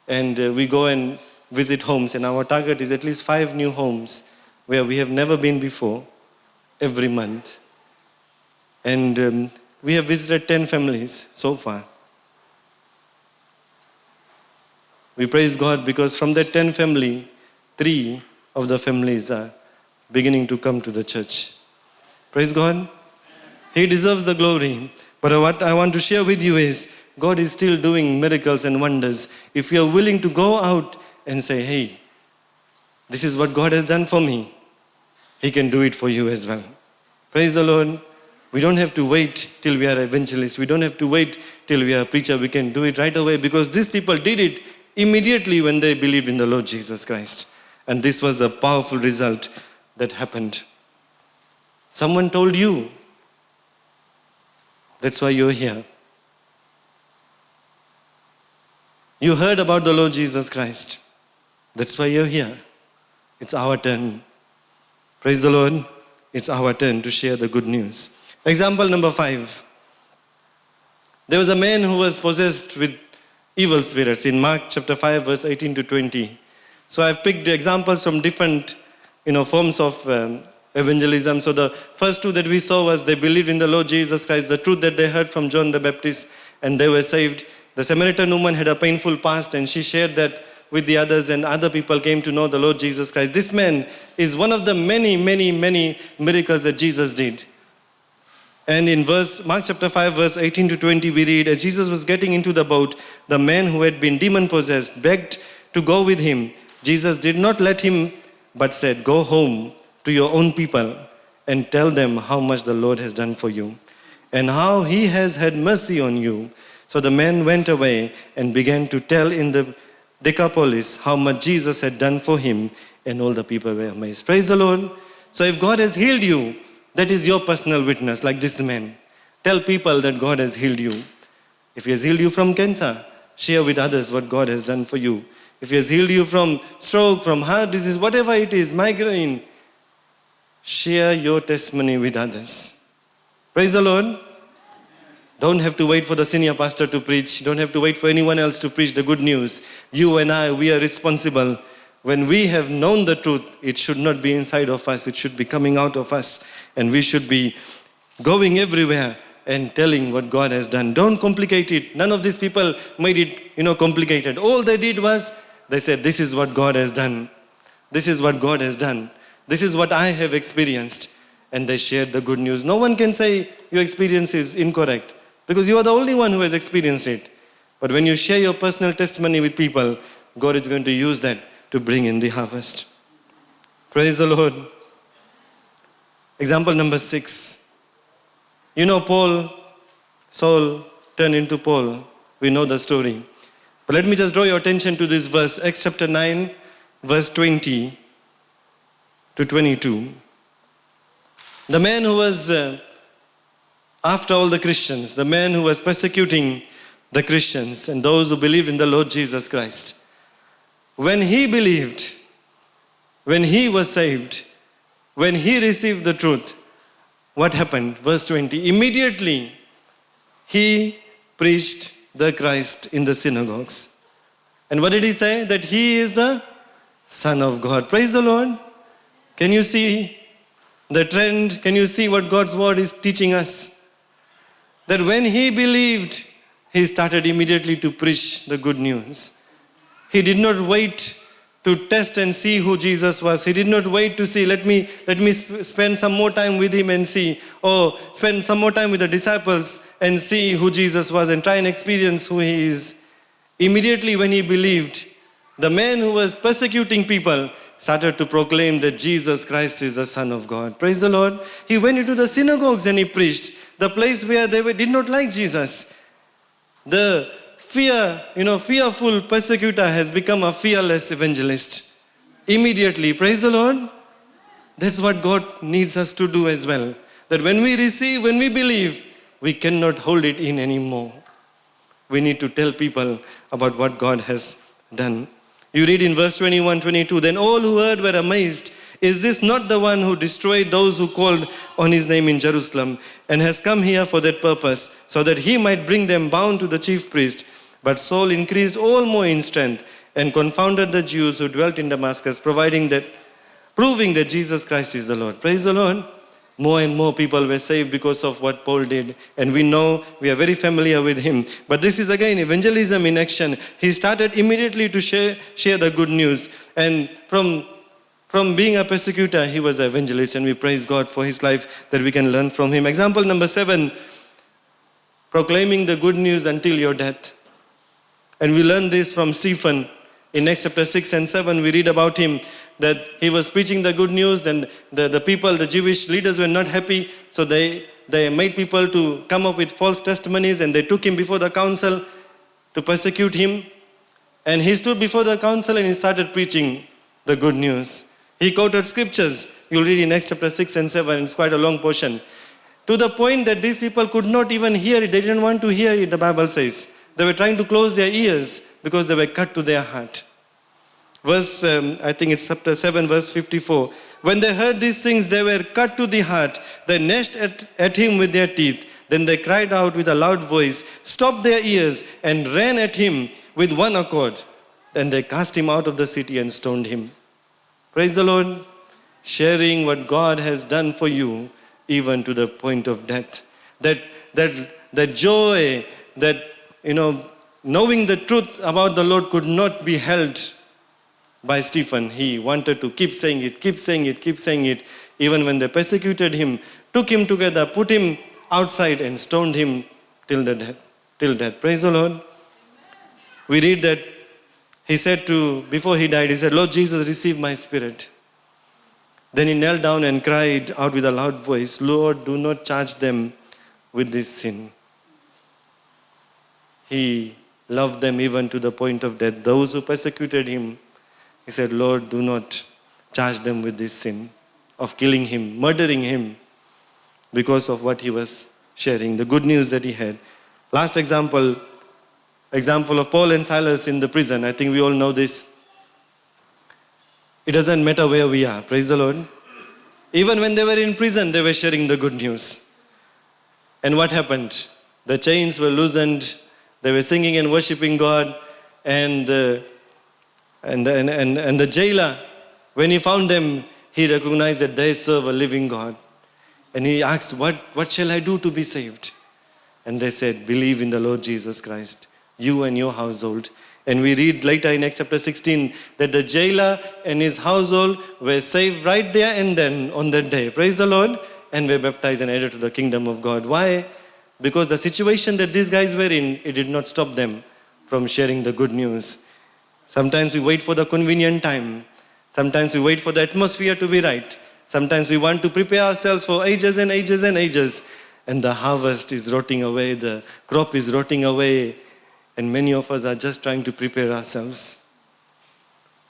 and we go and visit homes. And our target is at least 5 new homes where we have never been before every month. And we have visited 10 families so far. We praise God because from that 10 family, 3 of the families are beginning to come to the church. Praise God. He deserves the glory. But what I want to share with you is God is still doing miracles and wonders. If you are willing to go out and say, hey, this is what God has done for me, He can do it for you as well. Praise the Lord. We don't have to wait till we are evangelists. We don't have to wait till we are a preacher. We can do it right away because these people did it immediately when they believed in the Lord Jesus Christ. And this was the powerful result that happened. Someone told you. That's why you're here. You heard about the Lord Jesus Christ. That's why you're here. It's our turn. Praise the Lord. It's our turn to share the good news. Example number 5. There was a man who was possessed with evil spirits in Mark chapter 5 verse 18 to 20. So I've picked examples from different forms of evangelism. So the first 2 that we saw was they believed in the Lord Jesus Christ, the truth that they heard from John the Baptist, and they were saved. The Samaritan woman had a painful past and she shared that with the others, and other people came to know the Lord Jesus Christ. This man is one of the many, many, many miracles that Jesus did. And in Mark chapter 5 verse 18 to 20 we read, as Jesus was getting into the boat, the man who had been demon possessed begged to go with him. Jesus did not let him but said, go home to your own people and tell them how much the Lord has done for you and how He has had mercy on you. So the man went away and began to tell in the Decapolis how much Jesus had done for him, and all the people were amazed. Praise the Lord. So if God has healed you, that is your personal witness, like this man. Tell people that God has healed you. If He has healed you from cancer, share with others what God has done for you. If He has healed you from stroke, from heart disease, whatever it is, migraine, share your testimony with others. Praise the Lord. Don't have to wait for the senior pastor to preach. Don't have to wait for anyone else to preach the good news. You and I, we are responsible. When we have known the truth, it should not be inside of us. It should be coming out of us. And we should be going everywhere and telling what God has done. Don't complicate it. None of these people made it, complicated. All they did was, they said, this is what God has done. This is what God has done. This is what I have experienced. And they shared the good news. No one can say your experience is incorrect, because you are the only one who has experienced it. But when you share your personal testimony with people, God is going to use that to bring in the harvest. Praise the Lord. Example number 6. Saul turned into Paul. We know the story. But let me just draw your attention to this verse, Acts chapter 9, verse 20 to 22. The man who was after all the Christians, the man who was persecuting the Christians and those who believed in the Lord Jesus Christ, when he believed, when he was saved, when he received the truth, what happened? Verse 20, immediately he preached the Christ in the synagogues. And what did he say? That he is the Son of God. Praise the Lord. Can you see the trend? Can you see what God's word is teaching us? That when he believed, he started immediately to preach the good news. He did not wait to test and see who Jesus was. He did not wait to see, let me spend some more time with him and see, or spend some more time with the disciples and see who Jesus was and try and experience who he is. Immediately when he believed, the man who was persecuting people started to proclaim that Jesus Christ is the Son of God. Praise the Lord. He went into the synagogues and he preached, the place where they did not like Jesus. The fearful persecutor has become a fearless evangelist. Immediately, praise the Lord. That's what God needs us to do as well. That when we receive, when we believe, we cannot hold it in anymore. We need to tell people about what God has done. You read in verse 21, 22, then all who heard were amazed. Is this not the one who destroyed those who called on his name in Jerusalem and has come here for that purpose, so that he might bring them bound to the chief priest? But Saul increased all more in strength and confounded the Jews who dwelt in Damascus, proving that Jesus Christ is the Lord. Praise the Lord. More and more people were saved because of what Paul did. And we know, we are very familiar with him. But this is again evangelism in action. He started immediately to share the good news. And from being a persecutor, he was an evangelist. And we praise God for his life that we can learn from him. Example number 7, proclaiming the good news until your death. And we learn this from Stephen. In Acts chapter 6 and 7, we read about him that he was preaching the good news, and the people, the Jewish leaders were not happy. So they made people to come up with false testimonies, and they took him before the council to persecute him. And he stood before the council and he started preaching the good news. He quoted scriptures. You'll read in Acts chapter 6 and 7. It's quite a long portion. To the point that these people could not even hear it. They didn't want to hear it, the Bible says. They were trying to close their ears because they were cut to their heart. I think it's chapter 7, verse 54. When they heard these things, they were cut to the heart. They gnashed at him with their teeth. Then they cried out with a loud voice, stopped their ears, and ran at him with one accord. Then they cast him out of the city and stoned him. Praise the Lord. Sharing what God has done for you, even to the point of death. That joy, that knowing the truth about the Lord could not be held by Stephen. He wanted to keep saying it. Even when they persecuted him, took him together, put him outside and stoned him till death. Praise the Lord. We read that he said before he died, he said, Lord Jesus, receive my spirit. Then he knelt down and cried out with a loud voice, Lord, do not charge them with this sin. He loved them even to the point of death. Those who persecuted him, he said, Lord, do not charge them with this sin of killing him, murdering him because of what he was sharing, the good news that he had. Last example of Paul and Silas in the prison. I think we all know this. It doesn't matter where we are. Praise the Lord. Even when they were in prison, they were sharing the good news. And what happened? The chains were loosened. They were singing and worshiping God. And the jailer, when he found them, he recognized that they serve a living God. And he asked, what shall I do to be saved? And they said, believe in the Lord Jesus Christ, you and your household. And we read later in Acts chapter 16 that the jailer and his household were saved right there and then on that day. Praise the Lord. And were baptized and added to the kingdom of God. Why? Because the situation that these guys were in, it did not stop them from sharing the good news. Sometimes we wait for the convenient time. Sometimes we wait for the atmosphere to be right. Sometimes we want to prepare ourselves for ages and ages and ages. And the harvest is rotting away, the crop is rotting away. And many of us are just trying to prepare ourselves.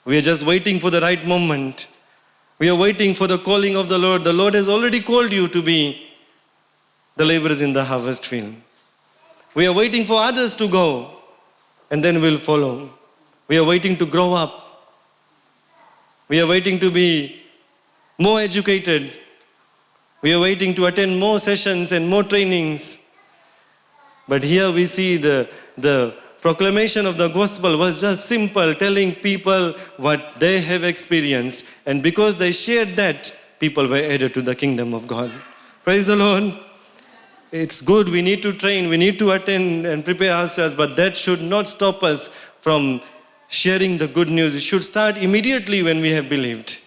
We are just waiting for the right moment. We are waiting for the calling of the Lord. The Lord has already called you to be the laborers in the harvest field. We are waiting for others to go, and then we'll follow. We are waiting to grow up. We are waiting to be more educated. We are waiting to attend more sessions and more trainings. But here we see the proclamation of the gospel was just simple, telling people what they have experienced. And because they shared that, people were added to the kingdom of God. Praise the Lord. It's good, we need to train, we need to attend and prepare ourselves, but that should not stop us from sharing the good news. It should start immediately when we have believed,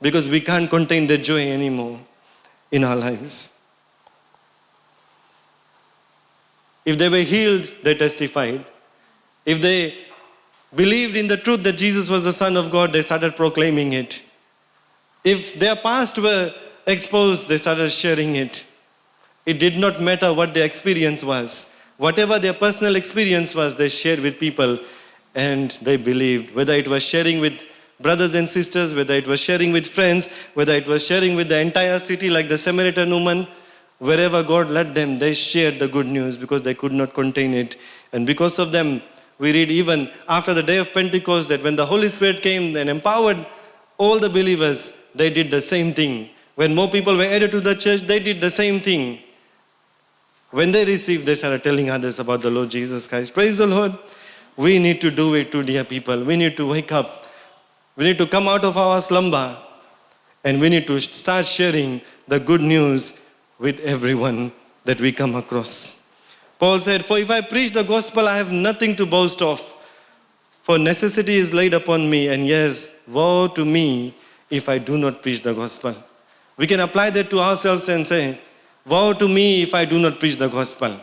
because we can't contain that joy anymore in our lives. If they were healed, they testified. If they believed in the truth that Jesus was the Son of God, they started proclaiming it. If their past were exposed, they started sharing it. It did not matter what their experience was. Whatever their personal experience was, they shared with people and they believed. Whether it was sharing with brothers and sisters, whether it was sharing with friends, whether it was sharing with the entire city like the Samaritan woman, wherever God led them, they shared the good news because they could not contain it. And because of them, we read even after the day of Pentecost that when the Holy Spirit came and empowered all the believers, they did the same thing. When more people were added to the church, they did the same thing. When they received, they started telling others about the Lord Jesus Christ. Praise the Lord. We need to do it too, dear people. We need to wake up. We need to come out of our slumber. And we need to start sharing the good news with everyone that we come across. Paul said, "For if I preach the gospel, I have nothing to boast of. For necessity is laid upon me. And yes, woe to me if I do not preach the gospel." We can apply that to ourselves and say, woe to me if I do not preach the gospel.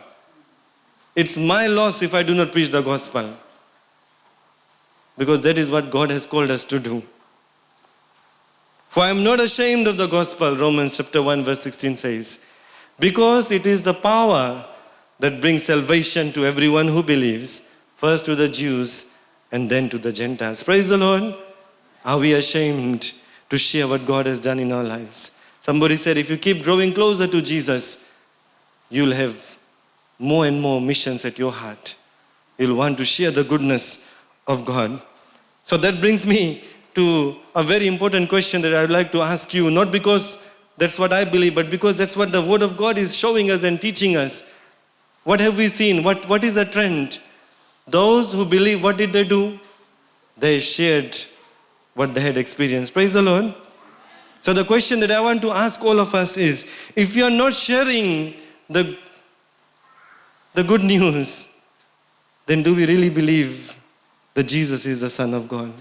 It's my loss if I do not preach the gospel. Because that is what God has called us to do. "For I am not ashamed of the gospel," Romans chapter 1 verse 16 says, "because it is the power that brings salvation to everyone who believes, first to the Jews and then to the Gentiles." Praise the Lord. Are we ashamed to share what God has done in our lives? Somebody said, if you keep growing closer to Jesus, you'll have more and more missions at your heart. You'll want to share the goodness of God. So that brings me to a very important question that I would like to ask you, not because that's what I believe, but because that's what the Word of God is showing us and teaching us. What have we seen? What is the trend? Those who believe, what did they do? They shared what they had experienced. Praise the Lord. So the question that I want to ask all of us is, if you are not sharing the good news, then do we really believe that Jesus is the Son of God?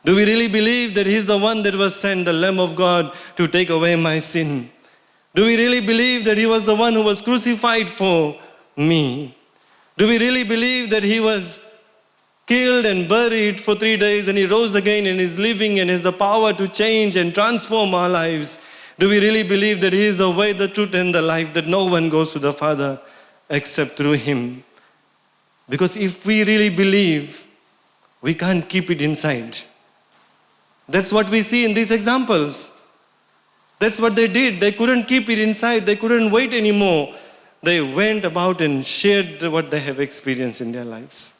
Do we really believe that He's the one that was sent, the Lamb of God, to take away my sin? Do we really believe that He was the one who was crucified for me? Do we really believe that He was killed and buried for 3 days and He rose again and is living and has the power to change and transform our lives? Do we really believe that He is the way, the truth and the life, that no one goes to the Father except through Him? Because if we really believe, we can't keep it inside. That's what we see in these examples. That's what they did. They couldn't keep it inside. They couldn't wait anymore. They went about and shared what they have experienced in their lives.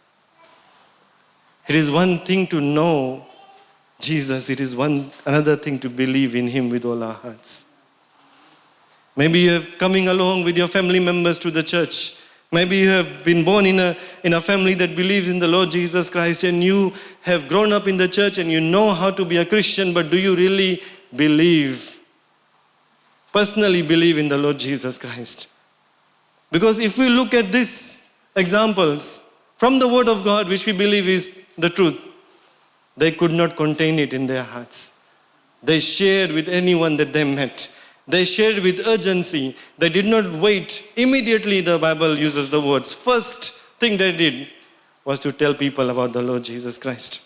It is one thing to know Jesus. It is another thing to believe in Him with all our hearts. Maybe you are coming along with your family members to the church. Maybe you have been born in a family that believes in the Lord Jesus Christ, and you have grown up in the church and you know how to be a Christian, but do you really personally believe in the Lord Jesus Christ? Because if we look at these examples from the Word of God, which we believe is the truth, they could not contain it in their hearts. They shared with anyone that they met. They shared with urgency. They did not wait. Immediately, the Bible uses the words. First thing they did was to tell people about the Lord Jesus Christ.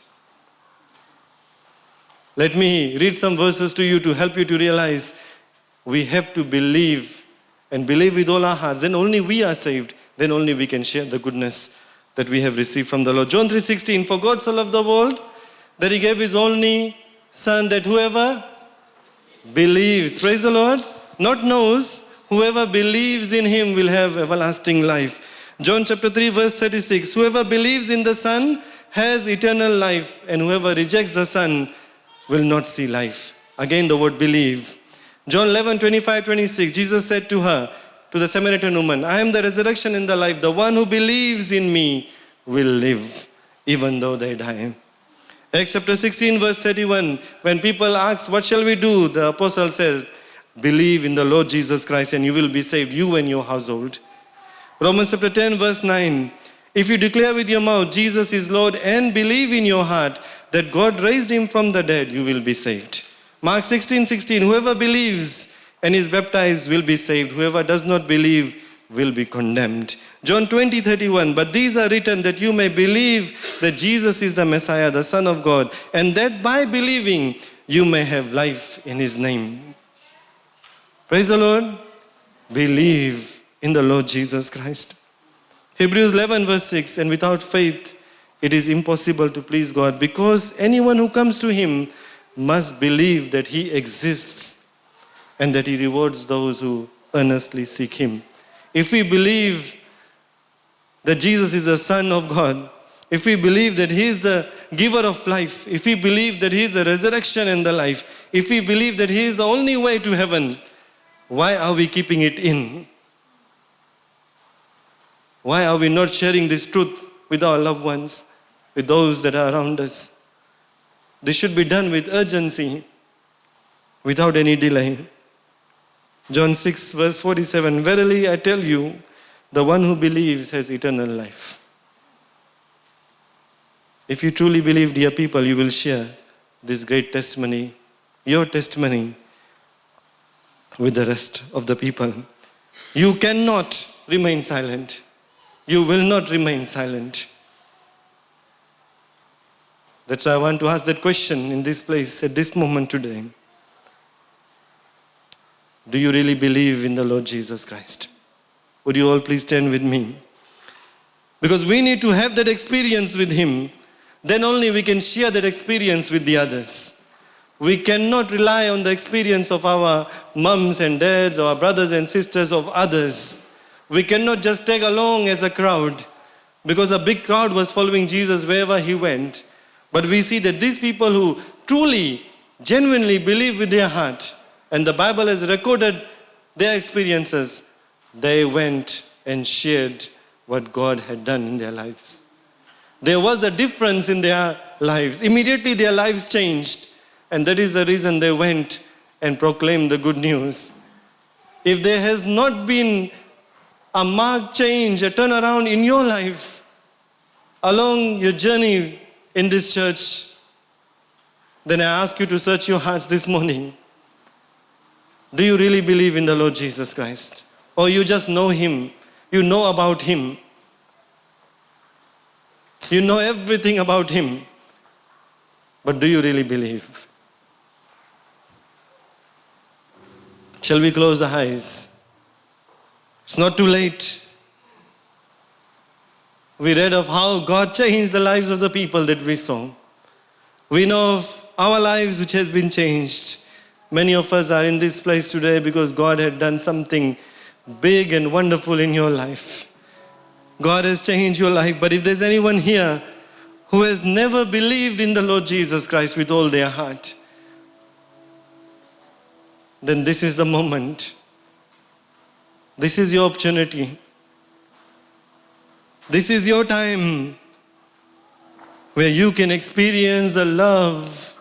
Let me read some verses to you to help you to realize we have to believe and believe with all our hearts. Then only we are saved. Then only we can share the goodness that we have received from the Lord. John 3:16, "For God so loved the world that He gave His only Son, that whoever believes," praise the Lord, not knows, whoever believes in Him will have everlasting life. John chapter 3 verse 36, "Whoever believes in the Son has eternal life, and whoever rejects the Son will not see life." Again the word believe. John 11:25-26, Jesus said to her, to the Samaritan woman, "I am the resurrection and the life. The one who believes in me, will live even though they die. Acts chapter 16 verse 31, when people ask, what shall we do? The apostle says, believe in the Lord Jesus Christ and you will be saved, you and your household. Romans chapter 10 verse 9, if you declare with your mouth Jesus is Lord and believe in your heart that God raised him from the dead, you will be saved. Mark 16:16, whoever believes and is baptized will be saved. Whoever does not believe will be condemned. John 20:31, but these are written that you may believe that Jesus is the Messiah, the Son of God, and that by believing you may have life in his name. Praise the Lord. Believe in the Lord Jesus Christ. Hebrews 11 verse 6, and without faith it is impossible to please God, because anyone who comes to him must believe that he exists and that he rewards those who earnestly seek him. If we believe that Jesus is the Son of God, if we believe that he is the giver of life, if we believe that he is the resurrection and the life, if we believe that he is the only way to heaven, why are we keeping it in? Why are we not sharing this truth with our loved ones, with those that are around us? This should be done with urgency, without any delay. John 6 verse 47, verily I tell you, the one who believes has eternal life. If you truly believe, dear people, you will share this great testimony, your testimony, with the rest of the people. You cannot remain silent. You will not remain silent. That's why I want to ask that question in this place at this moment today. Do you really believe in the Lord Jesus Christ? Would you all please stand with me? Because we need to have that experience with him. Then only we can share that experience with the others. We cannot rely on the experience of our moms and dads, our brothers and sisters, of others. We cannot just tag along as a crowd, because a big crowd was following Jesus wherever he went. But we see that these people who truly, genuinely believe with their heart, and the Bible has recorded their experiences, they went and shared what God had done in their lives. There was a difference in their lives. Immediately their lives changed, and that is the reason they went and proclaimed the good news. If there has not been a marked change, a turnaround in your life along your journey in this church, then I ask you to search your hearts this morning. Do you really believe in the Lord Jesus Christ? Or you just know him? You know about him. You know everything about him. But do you really believe? Shall we close our eyes? It's not too late. We read of how God changed the lives of the people that we saw. We know of our lives which has been changed. Many of us are in this place today because God had done something big and wonderful in your life. God has changed your life. But if there's anyone here who has never believed in the Lord Jesus Christ with all their heart, then this is the moment. This is your opportunity. This is your time where you can experience the love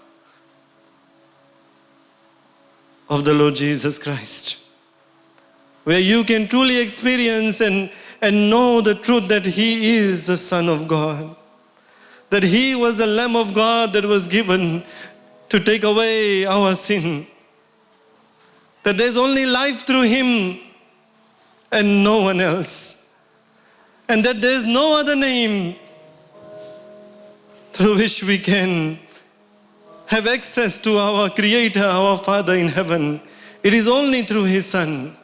of the Lord Jesus Christ. Where you can truly experience and know the truth that he is the Son of God. That he was the Lamb of God that was given to take away our sin. That there's only life through him and no one else. And that there's no other name through which we can have access to our Creator, our Father in heaven. It is only through his Son,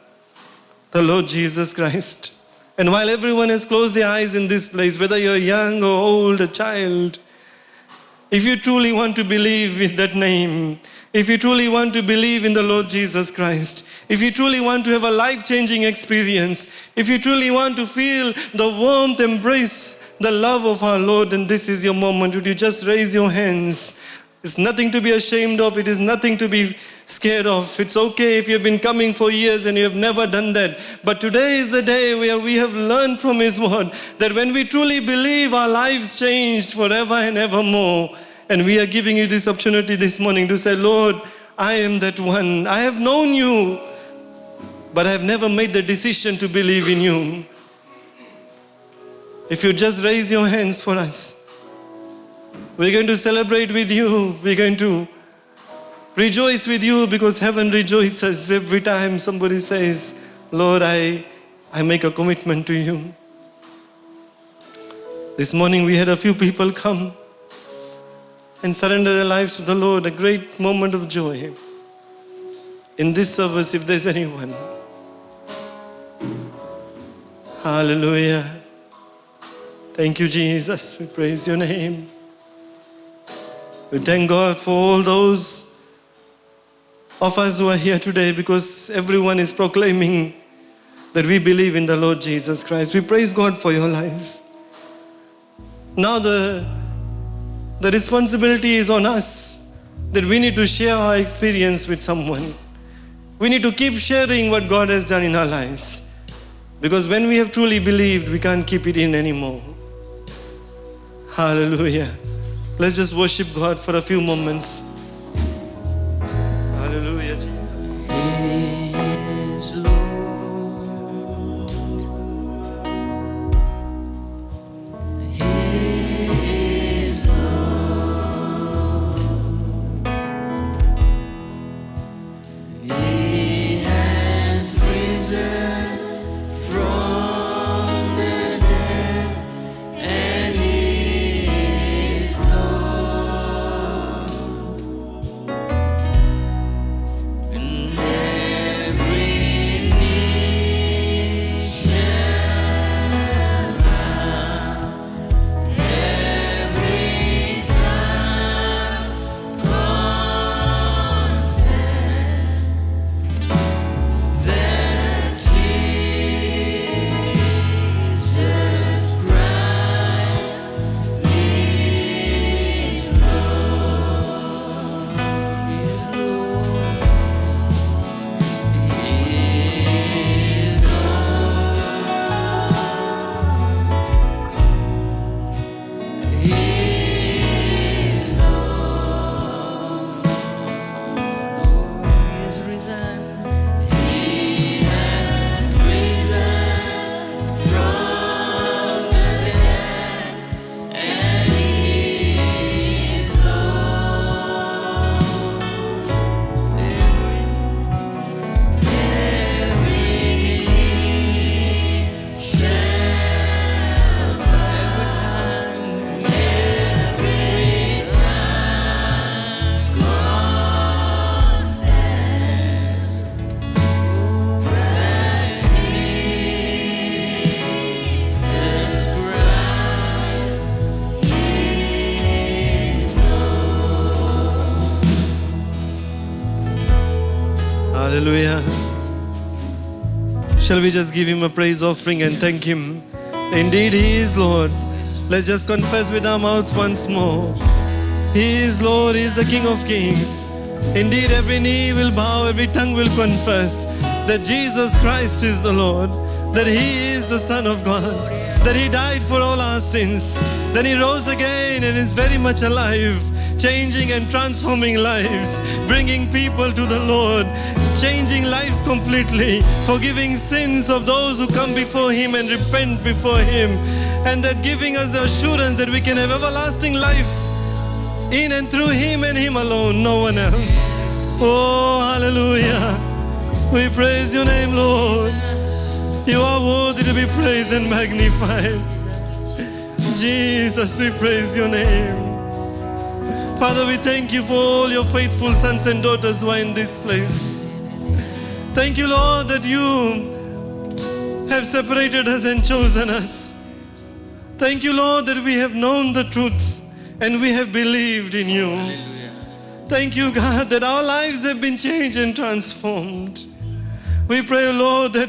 the Lord Jesus Christ. And while everyone has closed their eyes in this place, whether you're young or old, a child, if you truly want to believe in that name, if you truly want to believe in the Lord Jesus Christ, if you truly want to have a life-changing experience, if you truly want to feel the warmth, embrace the love of our Lord, then this is your moment. Would you just raise your hands? It's nothing to be ashamed of. It is nothing to be scared of. It's okay if you've been coming for years and you have never done that. But today is the day where we have learned from His word that when we truly believe, our lives changed forever and evermore. And we are giving you this opportunity this morning to say, Lord, I am that one. I have known you, but I have never made the decision to believe in you. If you just raise your hands for us, we're going to celebrate with you. We're going to rejoice with you because heaven rejoices every time somebody says, Lord, I make a commitment to you. This morning we had a few people come and surrender their lives to the Lord, a great moment of joy. In this service, if there's anyone, hallelujah. Thank you, Jesus. We praise your name. We thank God for all those of us who are here today because everyone is proclaiming that we believe in the Lord Jesus Christ. We praise God for your lives. Now the responsibility is on us that we need to share our experience with someone. We need to keep sharing what God has done in our lives. Because when we have truly believed, we can't keep it in anymore. Hallelujah. Let's just worship God for a few moments. Hallelujah, Jesus. He is Lord. He is Lord. He has risen from the dead, and He is Lord. And every knee shall bow, every tongue confess that Jesus Christ is Lord. He is Lord. He is Lord. He is Lord. Lord is risen. He has risen from the dead, and He is Lord. Every knee shall bow, every tongue confess that Jesus Christ Hallelujah. Shall we just give Him a praise offering and thank Him? Indeed, He is Lord. Let's just confess with our mouths once more. He is Lord, He is the King of Kings. Indeed, every knee will bow, every tongue will confess that Jesus Christ is the Lord, that He is the Son of God, that He died for all our sins, that He rose again and is very much alive, changing and transforming lives, bringing people to the Lord, changing lives completely, forgiving sins of those who come before Him and repent before Him, and that giving us the assurance that we can have everlasting life in and through Him and Him alone, no one else. Oh, hallelujah. We praise your name, Lord. You are worthy to be praised and magnified. Jesus, we praise your name. Father, we thank you for all your faithful sons and daughters who are in this place. Thank you, Lord, that you have separated us and chosen us. Thank you, Lord, that we have known the truth and we have believed in you. Hallelujah. Thank you, God, that our lives have been changed and transformed. We pray, Lord, that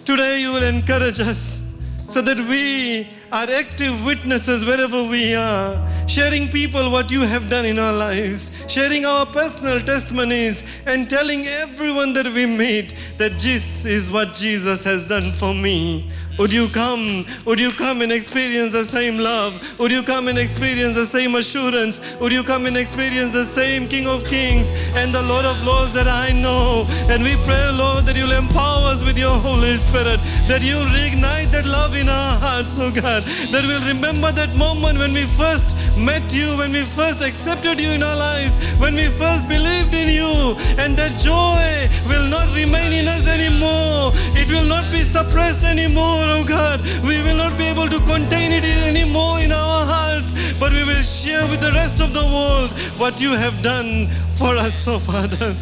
today you will encourage us so that we are active witnesses wherever we are, sharing people what you have done in our lives, sharing our personal testimonies, and telling everyone that we meet that this is what Jesus has done for me. Would you come? Would you come and experience the same love? Would you come and experience the same assurance? Would you come and experience the same King of Kings and the Lord of Lords that I know? And we pray, Lord, that you'll empower us with your Holy Spirit, that you'll reignite that love in our hearts, oh God, that we'll remember that moment when we first met you, when we first accepted you in our lives, when we first believed in you, and that joy will not remain in us anymore. It will not be suppressed anymore. Oh God, we will not be able to contain it anymore in our hearts, but we will share with the rest of the world what you have done for us, oh Father.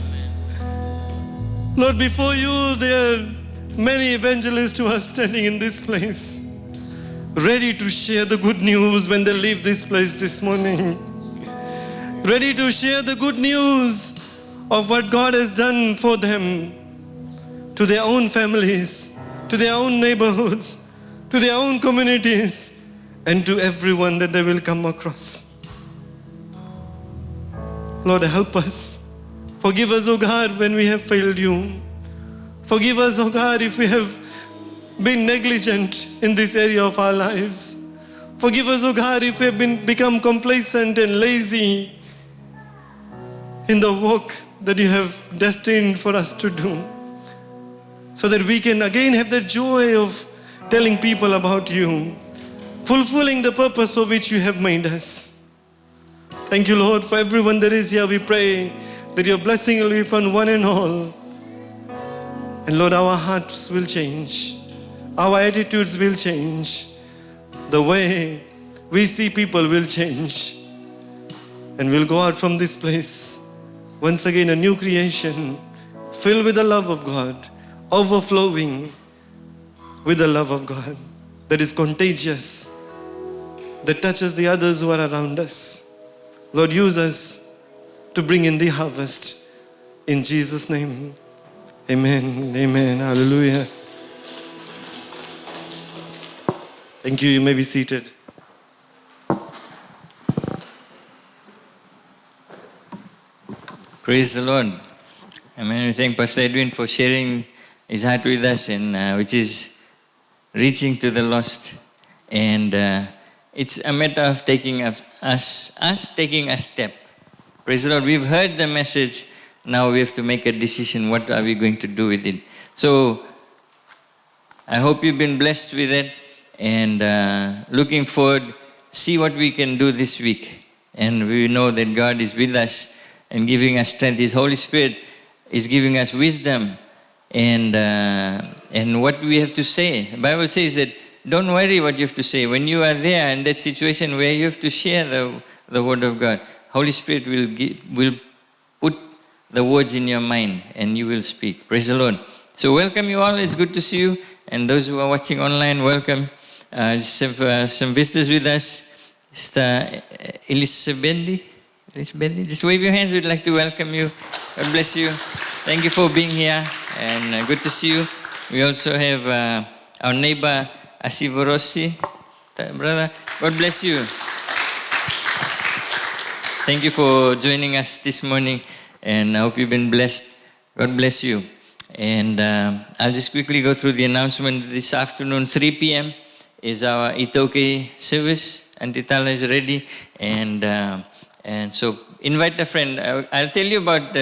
Lord, before you there are many evangelists who are standing in this place, ready to share the good news when they leave this place this morning, ready to share the good news of what God has done for them, to their own families, to their own neighborhoods, to their own communities, and to everyone that they will come across. Lord, help us. Forgive us, oh God, when we have failed you. Forgive us, oh God, if we have been negligent in this area of our lives. Forgive us, oh God, if we have become complacent and lazy in the work that you have destined for us to do, so that we can again have the joy of telling people about you, fulfilling the purpose for which you have made us. Thank you, Lord, for everyone that is here. We pray that your blessing will be upon one and all. And Lord, our hearts will change. Our attitudes will change. The way we see people will change. And we'll go out from this place once again a new creation, filled with the love of God, overflowing with the love of God that is contagious, that touches the others who are around us. Lord, use us to bring in the harvest. In Jesus' name, amen, amen, hallelujah. Thank you, you may be seated. Praise the Lord. Amen. We thank Pastor Edwin for sharing his heart with us, and which is reaching to the lost. And it's a matter of taking us taking a step. Praise the Lord. We've heard the message. Now we have to make a decision. What are we going to do with it? So I hope you've been blessed with it, and looking forward, see what we can do this week. And we know that God is with us and giving us strength. His Holy Spirit is giving us wisdom and what we have to say. The Bible says that don't worry what you have to say. When you are there in that situation where you have to share the word of God, Holy Spirit will put the words in your mind and you will speak. Praise the Lord. So welcome you all. It's good to see you. And those who are watching online, welcome. Just have some visitors with us. Sister Elisabeth. Just wave your hands. We'd like to welcome you. God bless you. Thank you for being here, and good to see you. We also have our neighbor Asivorosi, brother. God bless you. Thank you for joining us this morning, and I hope you've been blessed. God bless you. And I'll just quickly go through the announcement. This afternoon, 3 p.m. is our Itoke service. Auntie Tala is ready, and so invite a friend. I'll tell you about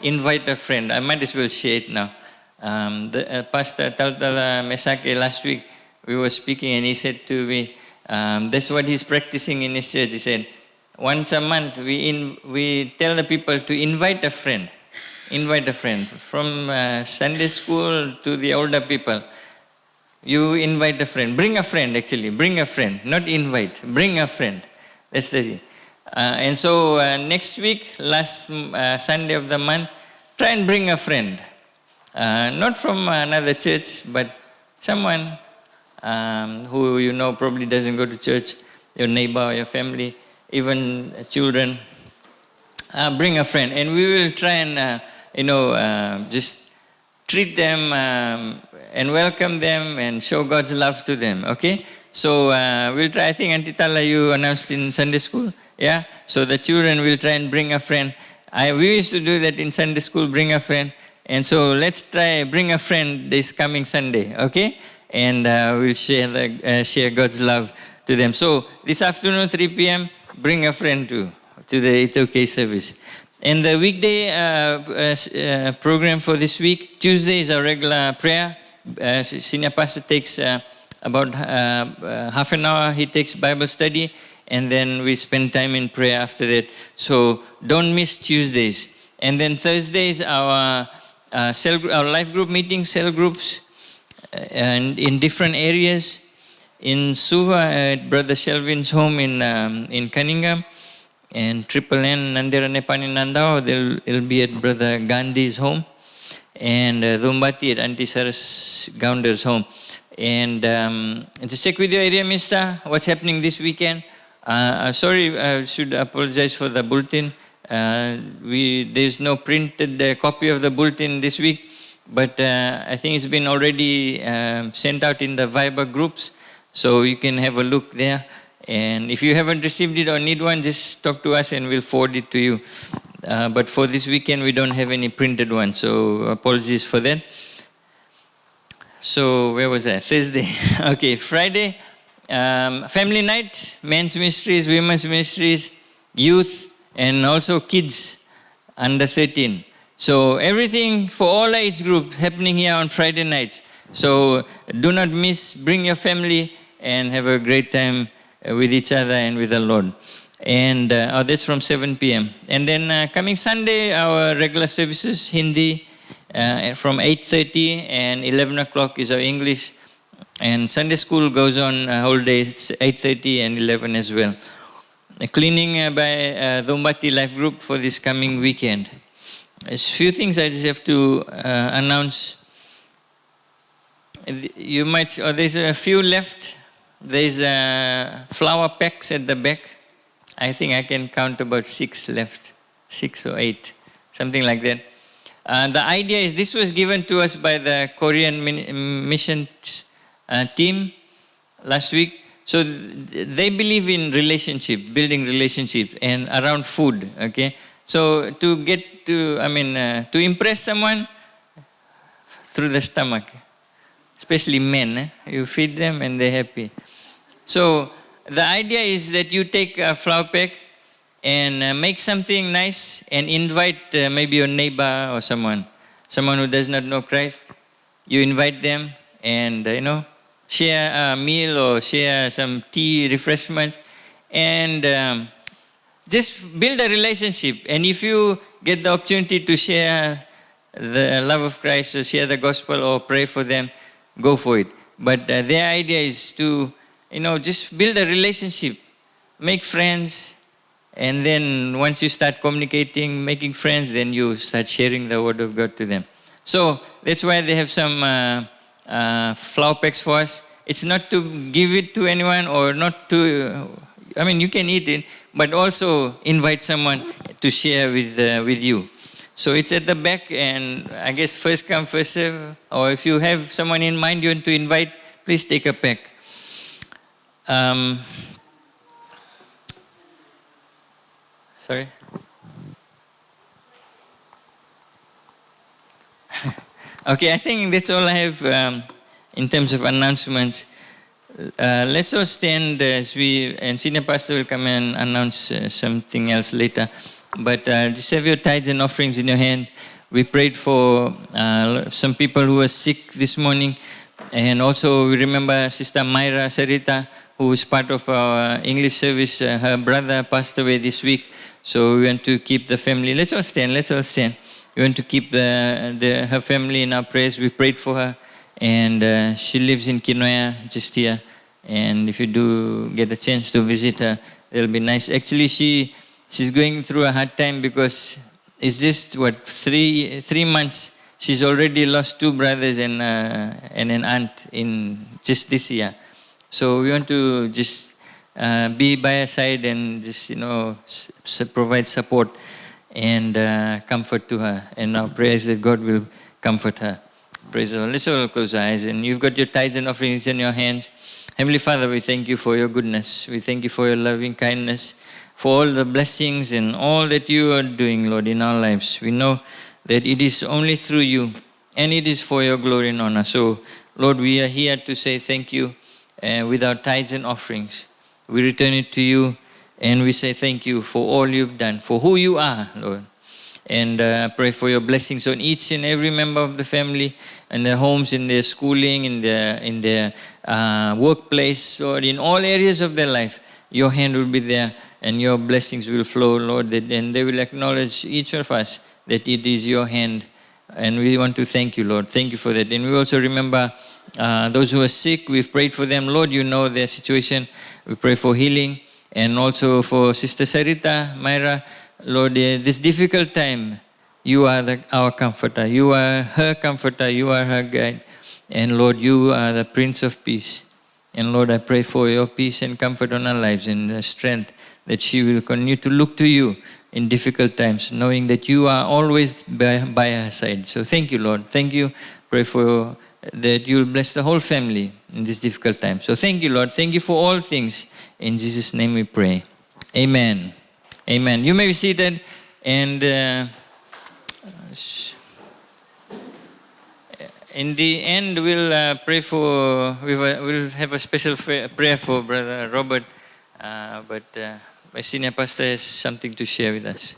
invite a friend. I might as well share it now. Pastor Taltala Mesake last week, we were speaking and he said to me, that's what he's practicing in his church. He said, once a month we tell the people to invite a friend. Invite a friend. From Sunday school to the older people. You invite a friend. Bring a friend actually. Bring a friend. Not invite. Bring a friend. That's the thing. And so next week, last Sunday of the month, try and bring a friend. Not from another church, but someone who you know probably doesn't go to church, your neighbor or your family, even children. Bring a friend. And we will try and, just treat them and welcome them and show God's love to them, okay? So we'll try. I think Auntie Tala, you announced in Sunday school. Yeah. So the children will try and bring a friend. We used to do that in Sunday school, bring a friend. And so let's try bring a friend this coming Sunday, okay? And we'll share God's love to them. So this afternoon, 3 p.m., bring a friend to the 8:00 service. And the weekday program for this week, Tuesday is our regular prayer. Senior pastor takes about half an hour. He takes Bible study, and then we spend time in prayer after that. So don't miss Tuesdays. And then Thursdays, our life group meetings, cell groups, and in different areas. In Suva, at Brother Shelvin's home in Cunningham, and Triple N, Nandira Nepani Nandao, it'll be at Brother Gandhi's home, and Dhumbati at Auntie Saras Gounder's home. And to check with your area, mister, what's happening this weekend. Sorry, I should apologize for the bulletin. There's no printed copy of the bulletin this week, but I think it's been already sent out in the Viber groups, so you can have a look there. And if you haven't received it or need one, just talk to us and we'll forward it to you. But for this weekend, we don't have any printed one, so apologies for that. So where was I? Thursday. Okay, Friday, family night, men's ministries, women's ministries, youth, and also kids under 13. So everything for all age group happening here on Friday nights. So do not miss, bring your family and have a great time with each other and with the Lord. And that's from 7 p.m. And then coming Sunday, our regular services, Hindi, from 8:30 and 11 o'clock is our English. And Sunday school goes on whole day, it's 8:30 and 11 as well. Cleaning by Dhumbati Life Group for this coming weekend. There's a few things I just have to announce. You might, there's a few left. There's flower packs at the back. I think I can count about 6 left, 6 or 8, something like that. The idea is this was given to us by the Korean mission team last week. So they believe in relationship, building relationship and around food, okay? So to get to, to impress someone through the stomach, especially men, you feed them and they're happy. So the idea is that you take a flower pack and make something nice and invite maybe your neighbor or someone who does not know Christ. You invite them and, share a meal or share some tea, refreshments, and just build a relationship. And if you get the opportunity to share the love of Christ or share the gospel or pray for them, go for it. But their idea is to, just build a relationship, make friends, and then once you start communicating, making friends, then you start sharing the word of God to them. So that's why they have some flower packs for us. It's not to give it to anyone or not to, you can eat it, but also invite someone to share with you. So it's at the back, and I guess first come, first serve. Or if you have someone in mind you want to invite, please take a pack. Sorry? Okay, I think that's all I have in terms of announcements. Let's all stand as and Senior Pastor will come and announce something else later. But just have your tithes and offerings in your hand. We prayed for some people who were sick this morning. And also we remember Sister Myra Sarita, who is part of our English service. Her brother passed away this week. So we want to keep the family. Let's all stand. We want to keep her family in our prayers. We prayed for her. And she lives in Kinoya, just here. And if you do get a chance to visit her, it'll be nice. Actually, she's going through a hard time because it's just, 3 months. She's already lost 2 brothers and an aunt in just this year. So we want to just be by her side and just, provide support and comfort to her. And our prayers that God will comfort her. Praise the Lord. Let's all close our eyes. And you've got your tithes and offerings in your hands. Heavenly Father, we thank you for your goodness. We thank you for your loving kindness, for all the blessings and all that you are doing, Lord, in our lives. We know that it is only through you and it is for your glory and honor. So, Lord, we are here to say thank you with our tithes and offerings. We return it to you and we say thank you for all you've done, for who you are, Lord. And I pray for your blessings on each and every member of the family, in their homes, in their schooling, in their workplace, Lord, in all areas of their life. Your hand will be there and your blessings will flow, Lord, and they will acknowledge, each of us, that it is your hand. And we want to thank you, Lord. Thank you for that. And we also remember those who are sick. We've prayed for them. Lord, you know their situation. We pray for healing. And also for Sister Sarita, Myra, Lord, this difficult time, you are our comforter. You are her comforter. You are her guide. And Lord, you are the Prince of Peace. And Lord, I pray for your peace and comfort on our lives and the strength that she will continue to look to you in difficult times, knowing that you are always by her side. So thank you, Lord. Thank you. Pray for that you will bless the whole family in this difficult time. So thank you, Lord. Thank you for all things. In Jesus' name we pray. Amen. Amen. You may be seated, and in the end we'll pray for. We'll have a special prayer for Brother Robert, but my senior pastor has something to share with us.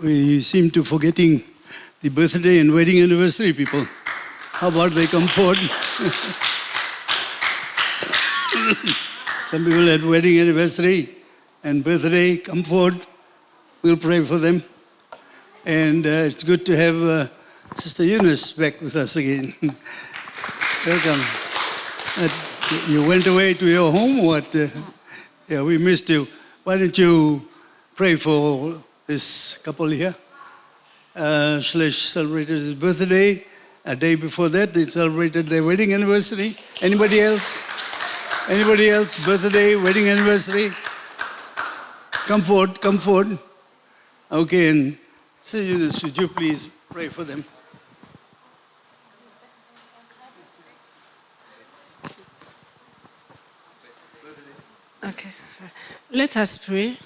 We seem to forgetting the birthday and wedding anniversary people. How about they come forward? Some people had wedding anniversary and birthday, come forward. We'll pray for them. And it's good to have Sister Eunice back with us again. Welcome. You went away to your home or what? Yeah, we missed you. Why don't you pray for this couple here? Shlesh celebrated his birthday. A day before that, they celebrated their wedding anniversary. Anybody else? Anybody else? Birthday, wedding anniversary? Come forward, come forward. Okay, and Sister Eunice, would you please pray for them? Okay. Let us pray.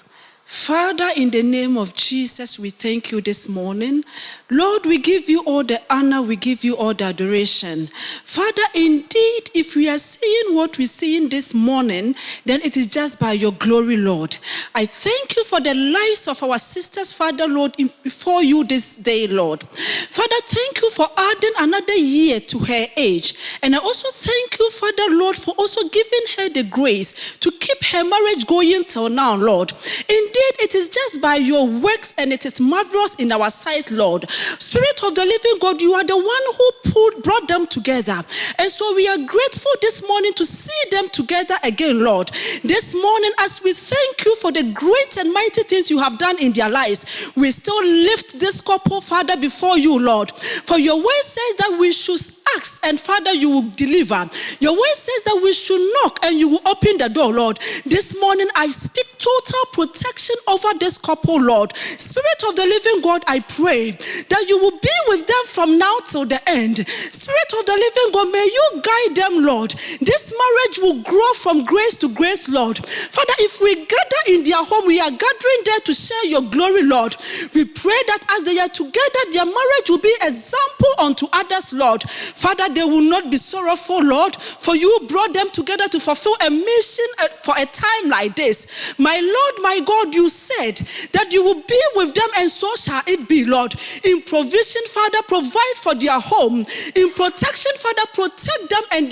Father, in the name of Jesus, we thank you this morning. Lord, we give you all the honor, we give you all the adoration. Father, indeed, if we are seeing what we're seeing this morning, then it is just by your glory, Lord. I thank you for the lives of our sisters, Father, Lord, before you this day, Lord. Father, thank you for adding another year to her age. And I also thank you, Father, Lord, for also giving her the grace to keep her marriage going till now, Lord. Indeed, it is just by your works and it is marvelous in our sight, Lord. Spirit of the living God, you are the one who brought them together. And so we are grateful this morning to see them together again, Lord. This morning, as we thank you for the great and mighty things you have done in their lives, we still lift this couple, Father, before you, Lord. For your word says that we should ask and, Father, you will deliver. Your word says that we should knock and you will open the door, Lord. This morning, I speak total protection over this couple, Lord. Spirit of the living God, I pray that you will be with them from now till the end. Spirit of the living God, may you guide them, Lord. This marriage will grow from grace to grace, Lord. Father, if we gather in their home, we are gathering there to share your glory, Lord. We pray that as they are together, their marriage will be example unto others, Lord. Father, they will not be sorrowful, Lord, for you brought them together to fulfill a mission for a time like this. My Lord, my God, you said that you will be with them, and so shall it be, Lord. In provision, Father, provide for their home. In protection, Father, protect them and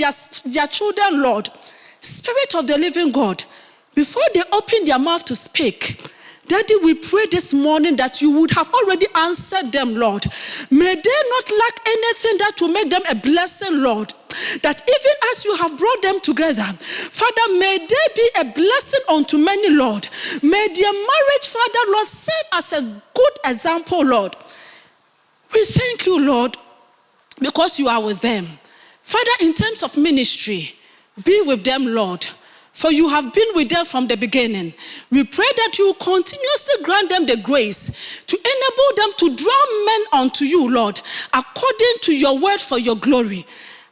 their children, Lord. Spirit of the living God, before they open their mouth to speak, Daddy, we pray this morning that you would have already answered them, Lord. May they not lack anything that will make them a blessing, Lord. That even as you have brought them together, Father, may they be a blessing unto many, Lord. May their marriage, Father, Lord, serve as a good example, Lord. We thank you, Lord, because you are with them. Father, in terms of ministry, be with them, Lord. For you have been with them from the beginning. We pray that you will continuously grant them the grace to enable enable them to draw men unto you, Lord, according to your word for your glory.